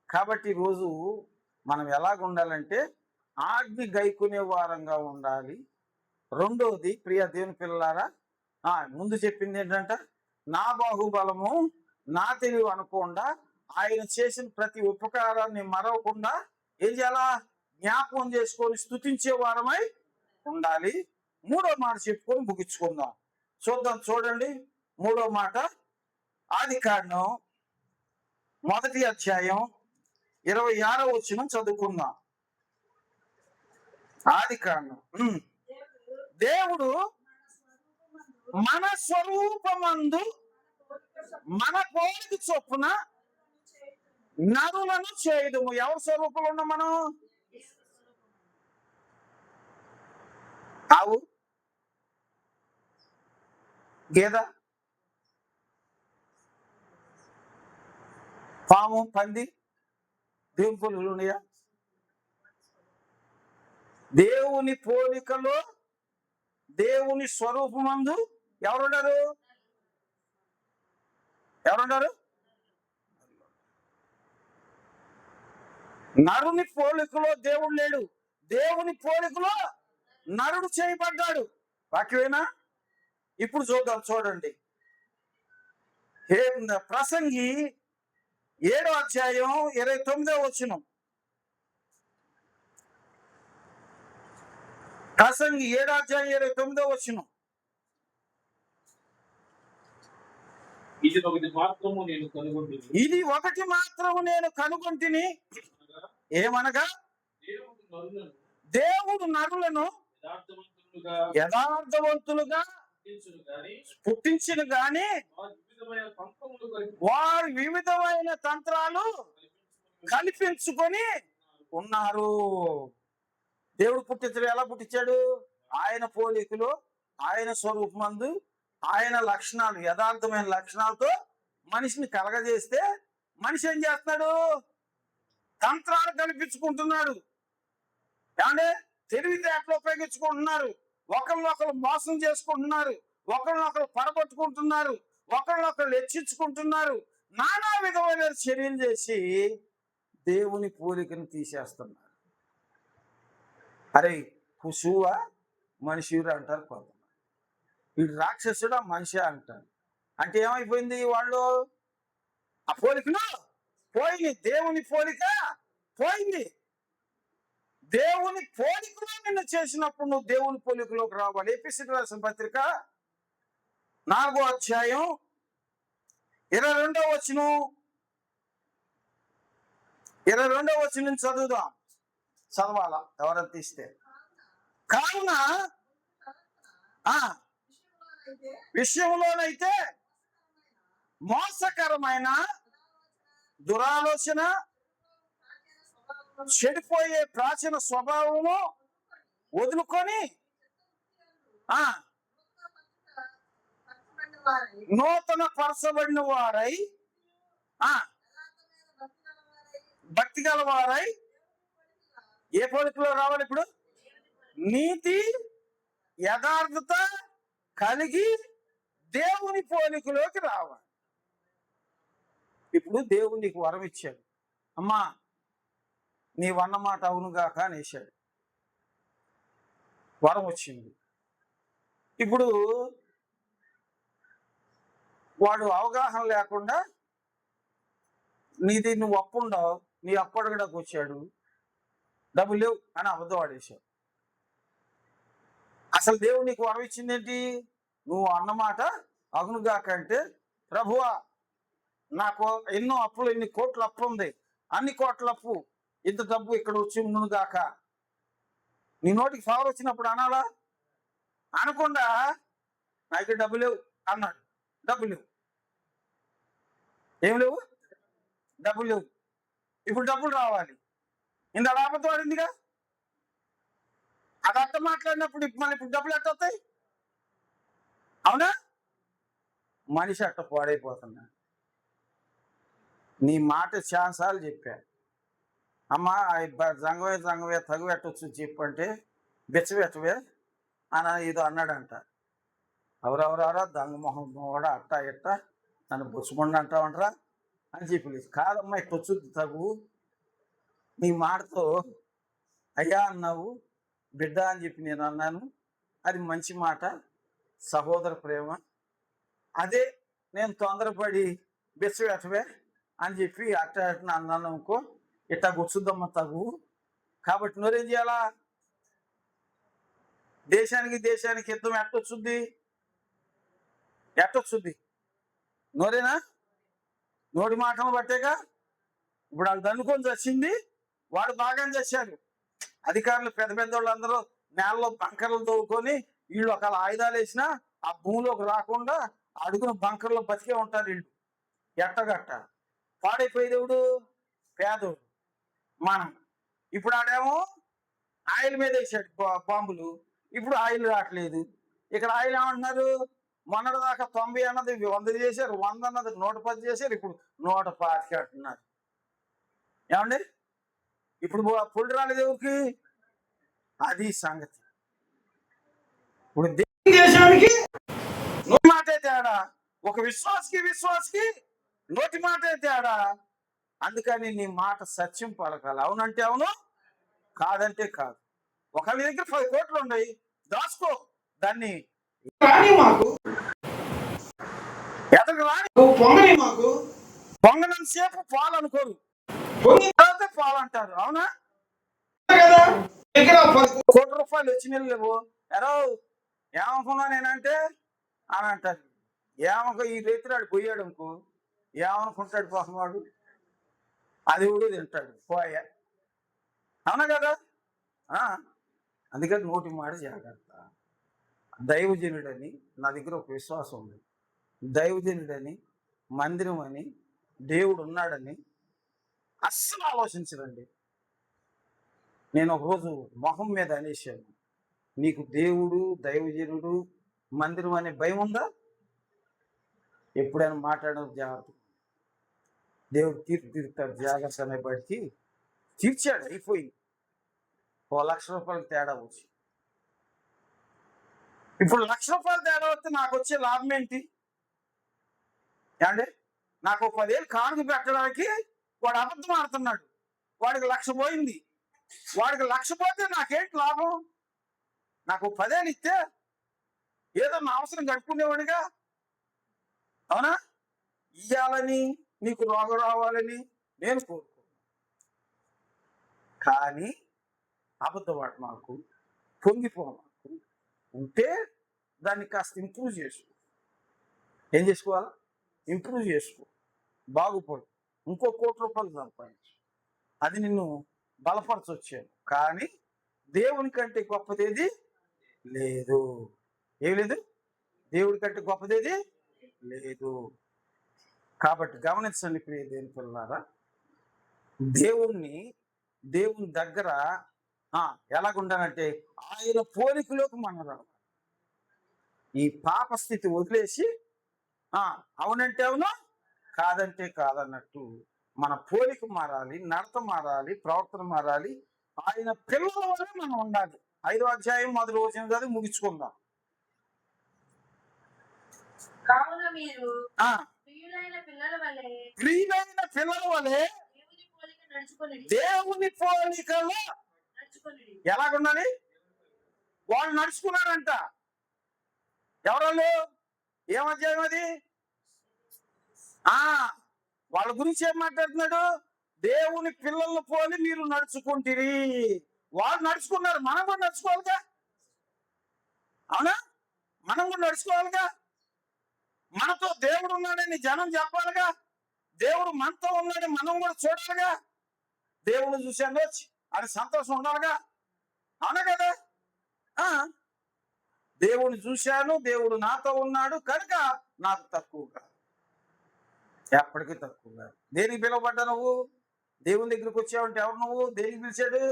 B: కాబట్టి ఈరోజు మనం ఎలాగ ఉండాలంటే ఆజ్ఞ గైకునే వారంగా ఉండాలి. రెండోది ప్రియ దేవుని పిల్లలారా, ముందు చెప్పింది ఏంటంట? నా బాహుబలము నా తెలివి అనకుండా ఆయన చేసిన ప్రతి ఉపకారాన్ని మరవకుండా ఏం చేయాలా? జ్ఞాపకం చేసుకొని స్తుతించే వారమై ఉండాలి. 3వ మాట చెప్పుకొని ముగించుకుందాం. చూడండి 3వ మాట. ఆదికాండం 1వ అధ్యాయం 26వ వచనం చదువుకుందాం. ఆదికాండం. దేవుడు మన స్వరూపమందు మన పోలిక చొప్పున నరులను చేయుదుము. ఎవరి స్వరూపంలో ఉన్నాం మనం? ఆవు, గేద, పాము, పంది, దేవుని పోలికలు ఉన్నాయా? దేవుని పోలికలో దేవుని స్వరూపమందు ఎవరున్నారు? నరుని పోలికలో దేవుడు లేడు, దేవుని పోలికలో నరుడు చేయబడ్డాడు. వాక్యమేనా? ఇప్పుడు చూద్దాం, చూడండి. ప్రసంగి 7వ అధ్యాయం 29వ వచనం. ప్రసంగి 7వ అధ్యాయం 29వ వచనం.
A: ఇది ఒకటి మాత్రము నేను కనుగొంటిని.
B: ఇది ఒకటి మాత్రము నేను కనుగొంటిని. ఏమనగా దేవుడు నరులను యథార్థవంతులుగా పుట్టించిన గాని వారు వివిధమైన తంత్రాలు కల్పించుకొని ఉన్నారు. దేవుడు పుట్టించడు. ఎలా పుట్టించాడు? ఆయన పోలికలో, ఆయన స్వరూపమందు, ఆయన లక్షణాలు, యథార్థమైన లక్షణాలతో మనిషిని కలగజేస్తే మనిషి ఏం చేస్తున్నాడు? తంత్రాలు కల్పించుకుంటున్నాడు. ఏమంటే తెలివితేటలు ఉపయోగించుకుంటున్నారు, ఒకరినొకరు మోసం చేసుకుంటున్నారు, ఒకరినొకరు పడగొట్టుకుంటున్నారు, ఒకరినొకరు హెచ్చించుకుంటున్నారు, నానా విధమైన చర్యలు చేసి దేవుని పోలికను తీసేస్తున్నారు. అరే పశువా మనిషిరా అంటారు కొంతమంది. వీడు రాక్షసుడా మనిషి అంటారు. అంటే ఏమైపోయింది? వాళ్ళు ఆ పోలికలో పోయింది, దేవుని పోలిక పోయింది. దేవుని పోలికలో నిన్ను చేసినప్పుడు నువ్వు దేవుని పోలికలోకి రావాలి. ఎఫెసీయులకు రాసిన పత్రిక 4వ అధ్యాయం 22వ వచనం. 22వ వచనం చదువుదాం. చదవాలా? ఎవరైనా తీస్తే. కావున విషయంలోనైతే మోసకరమైన దురాలోచన, చెడిపోయే ప్రాచీన స్వభావము వదులుకొని నూతన పరచబడిన వారై, భక్తి గల వారై, ఏ పోలికలో రావాలి? ఇప్పుడు నీతి యథార్థత కలిగి దేవుని పోలికలోకి రావాలి. ఇప్పుడు దేవుడు నీకు వరం ఇచ్చాడు. అమ్మా నీవన్న మాట అవునుగాక అనేసాడు. వరం వచ్చింది. ఇప్పుడు వాడు అవగాహన లేకుండా నీది నువ్వు అప్పుండవు, నీ అప్పు అడగడానికి వచ్చాడు, డబ్బులు లేవు అని అబద్ధం ఆడేశావు. అసలు దేవుడు నీకు వరం ఇచ్చిందేంటి? నువ్వు అన్నమాట అవునుగాక అంటే, ప్రభువా నాకు ఎన్నో అప్పులు, ఎన్ని కోట్ల అప్పు ఉంది, అన్ని కోట్ల అప్పు, ఇంత డబ్బు ఇక్కడ వచ్చి ఉండుగాక. నీ నోటికి ఫవర్ వచ్చినప్పుడు అనాలా? అనకుండా నాకు డబ్బు లేవు అన్నాడు. డబ్బు లేవు, ఏం లేవు, డబ్బులు లేవు. ఇప్పుడు డబ్బులు రావాలి. ఇంత అబద్ధం ఆడిందిగా. అది అర్థం మాట్లాడినప్పుడు మళ్ళీ ఇప్పుడు డబ్బులు ఎట్ట వస్తాయి? అవునా? మనిషి అట్ట పాడైపోతున్నా. నీ మాట ఛాన్సాలు చెప్పా. అమ్మా జంగవే తగు ఎట్టొచ్చు చెప్పంటే బెచ్చబెట్టవే అని ఏదో అన్నాడంట. ఎవరెవరెవరా దొంగమొహం కూడా అట్ట ఎట్ట నన్ను బుచ్చుకుండా అంటావంటరా అని చెప్పి. కాదమ్మా ఇట్టొచ్చు తగు, నీ మాటతో అయ్యా అన్నావు, బిడ్డ అని చెప్పి నేను అన్నాను, అది మంచి మాట, సహోదర ప్రేమ. అదే నేను తొందరపడి బెచ్చబెట్టవే అని చెప్పి అట్ట అట్ట అన్నాను అనుకో, ఇట్టా కూర్చుద్దమ్మ తగు. కాబట్టి నువ్వేం చేయాలా? దేశానికి యుద్ధం ఎట్టొచ్చుద్ది? నోరేనా? నోటి మాటలు బట్టేగా. ఇప్పుడు వాళ్ళు దన్నుకొని చచ్చింది, వాడు బాగా చచ్చారు. అధికారులు పెద్ద పెద్ద వాళ్ళందరూ నేలలో బంకర్లు తవ్వుకొని వీళ్ళు ఒకవేళ ఆయుధాలు వేసినా ఆ భూమిలోకి రాకుండా అడుగున బంకర్లో బతికే ఉంటారు వీళ్ళు. ఎట్టగట్ట పాడైపోయేదేవుడు పేదోడు మనం. ఇప్పుడు ఆడేమో ఆయిల్ మీద వేసాడు బాంబులు, ఇప్పుడు ఆయిల్ రావట్లేదు. ఇక్కడ ఆయిల్ ఏమంటున్నారు? మొన్నటి దాకా 90 అన్నది 100 చేశారు, 100 అన్నది 110 చేశారు, ఇప్పుడు 125 అంటున్నారు. ఏమండి? ఇప్పుడు పుల్లు రాలేదు ఎవరికి? అది సంగతి. ఇప్పుడు దేశానికి నోటి మాటే తేడా, ఒక విశ్వాసకి నోటి మాటే తేడా. అందుకని నీ మాట సత్యం పలకాలి. అవునంటే అవును, కాదంటే కాదు. ఒకళ్ళ దగ్గర 10 కోట్లు ఉన్నాయి, దాచుకో. దాన్ని రాని మాకు, ఎదకు రాని పొంగని మాకు. పొంగనంతసేపు పాలు అనుకోరు, పొంగిన తర్వాత పాలు అంటారు. అవునా కదా? దగ్గర 10 కోట్ల రూపాయలు వచ్చిన లేవు, ఎరో ఏమనుకున్నా నేనంటే అని అంటారు. ఏమనుకో ఈ రైతురాడు పోయాడు అనుకో, ఏమనుకుంటాడు పాపం వాడు, అది కూడా తింటాడు పోయా. అవునా కదా? అందుకని నోటి మాట జాగ్రత్త. దైవజనుడని నా దగ్గర ఒక విశ్వాసం ఉంది. దైవజనుడని, మందిరం అని, దేవుడు ఉన్నాడని అస్సలు ఆలోచించదండి. నేను ఒకరోజు మొహం మీద అనేసాను, నీకు దేవుడు, దైవజనుడు, మందిరం అనే భయం ఉందా? ఎప్పుడైనా మాట్లాడడం జాగ్రత్త. దేవుడు తీర్తాడు జాగ్రత్త అనే బట్టి తీర్చాడు, అయిపోయింది. 1,00,000 రూపాయలు తేడా వచ్చి, ఇప్పుడు 1,00,000 రూపాయలు తేడా వస్తే నాకు వచ్చే లాభం ఏంటి? ఏమండి, నాకు 10,000 కానుక పెట్టడానికి వాడు అబద్ధం ఆడుతున్నాడు, వాడికి 1,00,000 పోయింది. వాడికి 1,00,000 పోతే నాకేంటి లాభం? నాకు 10,000 ఇస్తే ఏదో నా అవసరం గడుపుకునేవాడిగా. అవునా? ఇయ్యాలని, నీకు రోగం రావాలని నేను కోరుకో, కానీ అబద్ధవాడు మాకు, పొంగిపో మాకు ఉంటే దాన్ని కాస్త ఇంప్రూవ్ చేసుకో. ఏం చేసుకోవాలా? ఇంప్రూవ్ చేసుకో, బాగుపడు, ఇంకో 1 కోటి రూపాయలు సంపాదించు. అది నిన్ను బలపరచొచ్చాను. కానీ దేవుని కంటే గొప్పదేది లేదు. ఏం లేదు? దేవుడి కంటే గొప్పదేది లేదు. కాబట్టి గమనించండి ప్రియ దేవుని పిల్లలారా, దేవుని దగ్గర ఎలాగుండాలంటే ఆయన పోలికలోకి మనం రావాలి. ఈ పాప స్థితి వదిలేసి అవునంటే అవును, కాదంటే కాదన్నట్టు మన పోలిక మారాలి, నడత మారాలి, ప్రవర్తన మారాలి. ఆయన పిల్లల వల్ల మనం ఉండాలి. 5వ అధ్యాయం మొదటి వచనం చదివి ముగించుకుందాం.
C: కావున మీరు
B: ఆ
C: ప్రియులైన పిల్లల వలె
B: ప్రియులైన పిల్లల వలె
C: దేవుని పోలిక నడుచుకొనుడి.
B: దేవుని పోలికలో
C: నడుచుకొనుడి.
B: ఎలాగుండాలి? వాళ్ళు నడుచుకున్నారంట. ఎవరోళ్ళు? ఏం అధ్యాయం అది? వాళ్ళ గురించి ఏం మాట్లాడుతున్నాడు? దేవుని పిల్లలను పోలి మీరు నడుచుకుంటురి. వాళ్ళు నడుచుకున్నారు, మనం కూడా నడుచుకోవాలిగా. అవునా? మనం కూడా నడుచుకోవాలిగా. మనతో దేవుడు ఉన్నాడని జనం చెప్పాలిగా. దేవుడు మనతో ఉన్నాడని మనం కూడా చూడాలిగా. దేవుడు చూశాను అని సంతోషం ఉండాలిగా. అవునా కదా? దేవుడిని చూశాను, దేవుడు నాతో ఉన్నాడు కనుక నాకు తక్కువ కాదు, ఎప్పటికీ తక్కువ కాదు. దేనికి పిలువబడ్డా నువ్వు? దేవుని దగ్గరికి వచ్చావంటే ఎవరు నువ్వు? దేనికి పిలిచాడు?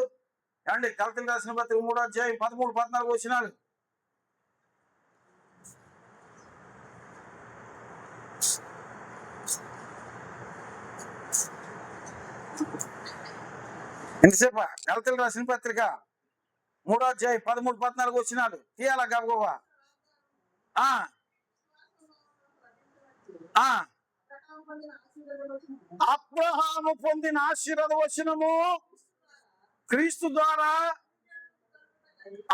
B: ఏమండి, కల్తీలు రాసిన పత్రిక 3వ అధ్యాయం 13, 14 వచనాలు. ఎంతసేప? కల్తీలు రాసిన పత్రిక 3వ అధ్యాయం 13, 14 వచనాలు తీయాలా గబగబా? అబ్రహాము పొందిన ఆశీర్వాద వచనము క్రీస్తు ద్వారా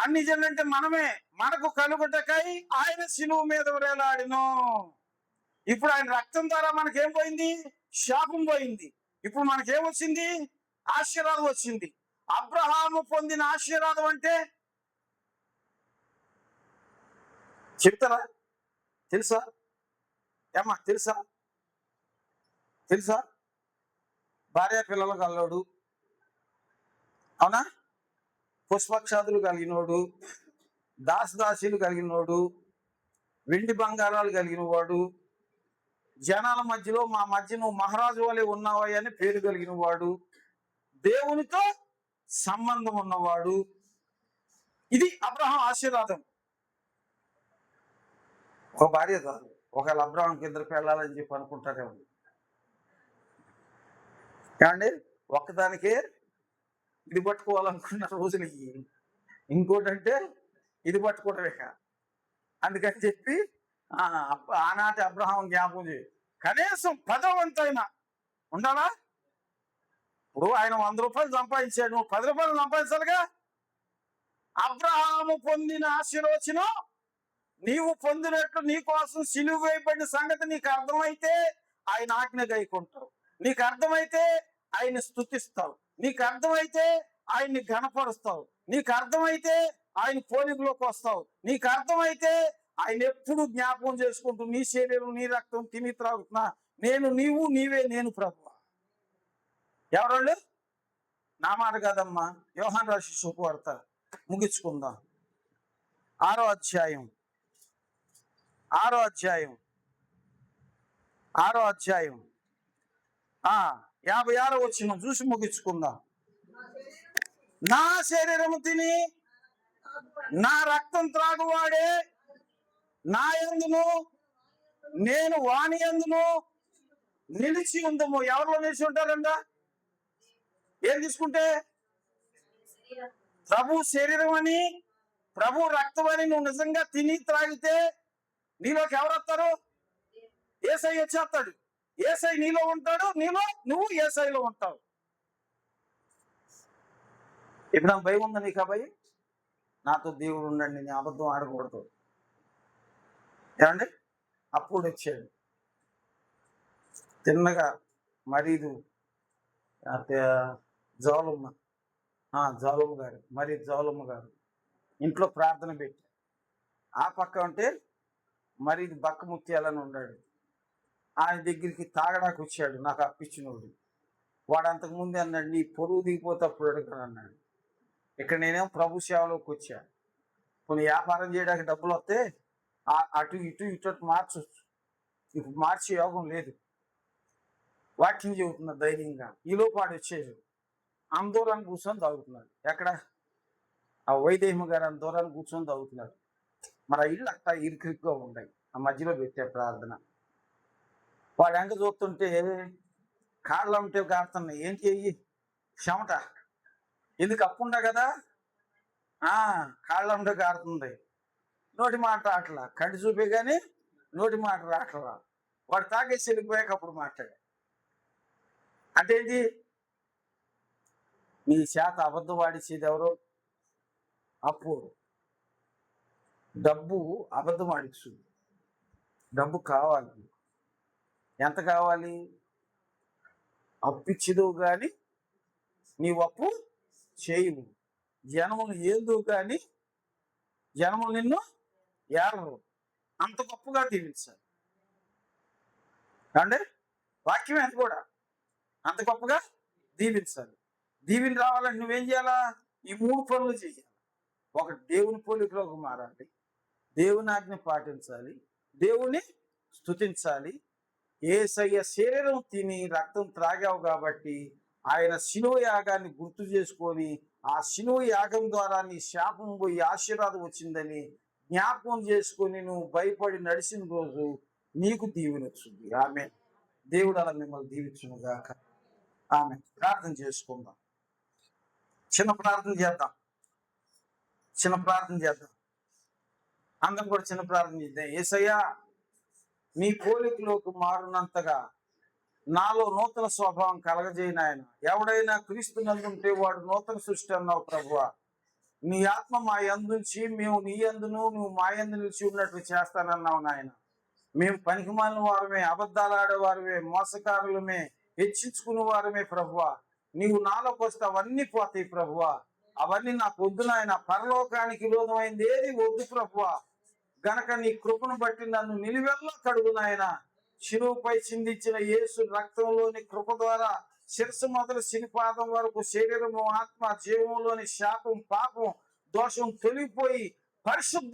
B: అన్ని జనులంటే మనమే, మనకు కలుగుటకై ఆయన శిలువ మీద వేలాడిను. ఇప్పుడు ఆయన రక్తం ద్వారా మనకేం పోయింది? శాపం పోయింది. ఇప్పుడు మనకేం వచ్చింది? ఆశీర్వాదం వచ్చింది. అబ్రహాము పొందిన ఆశీర్వాదం అంటే చెప్తారా? తెలుసా? ఏమ్మా తెలుసా? భార్య పిల్లలు కలవాడు, అవునా? పుష్పక్షాదులు కలిగినోడు, దాసదాసీలు కలిగినోడు, వెండి బంగారాలు కలిగిన వాడు, జనాల మధ్యలో మా మధ్య నువ్వు మహారాజు వలె ఉన్నావా అని పేరు కలిగిన వాడు, దేవునితో సంబంధం ఉన్నవాడు. ఇది అబ్రహాం ఆశీర్వాదం. ఒక భార్య కాదు, ఒకవేళ అబ్రహాంకి 2 పెళ్ళాలని చెప్పి అనుకుంటారేమో. ఏమండి, ఒక్కదానికే ఇది పట్టుకోవాలనుకున్న రోజులు ఇవి. ఇంకోటంటే ఇది పట్టుకోవటమే. అందుకని చెప్పి ఆనాటి అబ్రహాం జ్ఞాపకం చేయి. కనీసం 10వ వంతైనా ఉండాలా? ఇప్పుడు ఆయన 100 రూపాయలు సంపాదించాడు, నువ్వు 10 రూపాయలు సంపాదించాలిగా. అబ్రహాము పొందిన ఆశీర్వచనం నీవు పొందినట్లు నీ కోసం సిలువ వేయబడిన సంగతి నీకు అర్థమైతే ఆయన ఆజ్ఞ గైకుంటావు. నీకు అర్థమైతే ఆయన స్తుతిస్తావు. నీకు అర్థమైతే ఆయన్ని ఘనపరుస్తావు. నీకు అర్థమైతే ఆయన పోలికలోకి వస్తావు. నీకు అర్థమైతే ఆయన ఎప్పుడు జ్ఞాపకం చేసుకుంటూ నీ శరీరం నీ రక్తం తిని త్రాగుతున్నా నేను నీవు నీవే నేను ప్రభువా. ఎవరోళ్ళు? నా మాట కాదమ్మా. యోహాను రాసిన శుభవార్త ముగించుకుందాం. 6వ అధ్యాయం 56వ వచనం చూసి ముగించుకుందాం. నా శరీరము తిని నా రక్తం త్రాగువాడే నా యందును నేను వాని యందును నిలిచి ఉందము. ఎవరిలో నిలిచి ఉంటారంట? ఏం తీసుకుంటే? ప్రభు శరీరం అని ప్రభు రక్తం అని నువ్వు నిజంగా తిని త్రాగితే నీలోకి ఎవరు వస్తారు? యేసయ్య వచ్చేస్తాడు. యేసయ్య నీలో ఉంటాడు, నువ్వు యేసయ్యలో ఉంటావు. ఇప్పుడు భయం ఉందా నీకు? భయం? నాతో దేవుడు ఉండండి, నేను అబద్ధం ఆడకూడదు. ఏమండి? అప్పుడు వచ్చాడు తిన్నగా మరీదు జోలమ్మ గారు ఇంట్లో ప్రార్థన పెట్టి ఆ పక్క ఉంటే మరి బక్క ముత్యాలని ఉన్నాడు. ఆయన దగ్గరికి తాగడానికి వచ్చాడు. నాకు అప్పించినోడు. వాడు అంతకుముందే అన్నాడు, నీ పొరుగు దిగిపోతే అప్పుడు అడుగుతాను అన్నాడు. ఇక్కడ నేనేమో ప్రభు సేవలోకి వచ్చా. కొన్ని వ్యాపారం చేయడానికి డబ్బులు వస్తే అటు ఇటు మార్చొచ్చు. ఇప్పుడు మార్చే యోగం లేదు. వాక్యం చెబుతున్నా ధైర్యంగా. ఈలోపు వాడు వచ్చేది అందూరాన్ని కూర్చొని తాగుతున్నాడు. ఎక్కడ? ఆ వైదేహ్మ గారు అందూరాన్ని కూర్చొని తాగుతున్నాడు. మరి ఆ ఇల్లు అట్లా ఇరుకిరుగ్గా ఉన్నాయి. ఆ మధ్యలో పెట్టే ప్రార్థన. వాడు ఎంక చూస్తుంటే కాళ్ళ ఉంటే కారుతున్నాయి. ఏంటి అయ్యి? చెమట. ఎందుకు? అప్పుండా కదా, కాళ్ళ ఉంటే కారుతుంది. నోటి మాట రాట్లా. కంటి చూపే కానీ నోటి మాట రాట్లా. వాడు తాగేసి వెళ్ళిపోయాక అప్పుడు మాట్లాడు. అంటే ఏంటి? నీ చేత అబద్ధం వాడిచేది ఎవరో? అప్పు. డబ్బు అబద్ధం ఆడిస్తుంది. డబ్బు కావాలి. ఎంత కావాలి? అప్పిచ్చిదో కానీ నీవు అప్పు చేయవు. జనములు ఏందో కానీ జనములు నిన్ను ఏడరు. అంత గొప్పగా దీవించాలి. అంటే వాక్యం ఎంత కూడా అంత గొప్పగా దీవించాలి. దీవిని రావాలంటే నువ్వేం చేయాలా? ఈ 3 పనులు చేయాలి. ఒకటి, దేవుని పోలికలోకి మారాలి. దేవుని ఆజ్ఞ పాటించాలి. దేవుని స్తుతించాలి. యేసయ్య శరీరం తిని రక్తం త్రాగావు కాబట్టి ఆయన శిలువ యాగాన్ని గుర్తు చేసుకొని ఆ శిలువ యాగం ద్వారా నీ శాపం పోయి ఆశీర్వాదం వచ్చిందని జ్ఞాపకం చేసుకొని నువ్వు భయపడి నడిచిన రోజు నీకు దీవెన వచ్చింది. ఆమె దేవుడు అలా మిమ్మల్ని దీవించును గాక. ఆమె ప్రార్థన చేసుకుందాం. చిన్న ప్రార్థన చేద్దాం. అందరం కూడా చిన్న ప్రార్థన చేద్దాం. యేసయ్యా, నీ పోలికలోకి మారునంతగా నాలో నూతన స్వభావం కలగజేయను. ఆయన ఎవడైనా క్రీస్తు నందుంటే వాడు నూతన సృష్టి అన్నావు ప్రభువా. నీ ఆత్మ మా యందుంచి మేము నీ యందును నువ్వు మా యందు నిలిచి ఉన్నట్లు చేస్తానన్నావు నాయన. మేము పనికిమాలిన వారమే, అబద్ధాలు ఆడేవారమే, మోసకారులమే, హెచ్చించుకునే వారమే ప్రభువా. నీవు నాలోకి వస్తే అవన్నీ పోతాయి ప్రభువా. అవన్నీ నాకు వద్దు నాయన. పరలోకానికి విరోధమైంది ఏది వద్దు ప్రభువా. గనక నీ కృపను బట్టి నన్ను నిలువెల్లా కడుగు నాయన. శిలువపై చిందించిన యేసు రక్తంలోని కృప ద్వారా శిరస్సు మొదలు శిరిపాదం వరకు శరీరము, ఆత్మ, జీవంలోని శాపం, పాపం, దోషం తొలిగిపోయి పరిశుద్ధ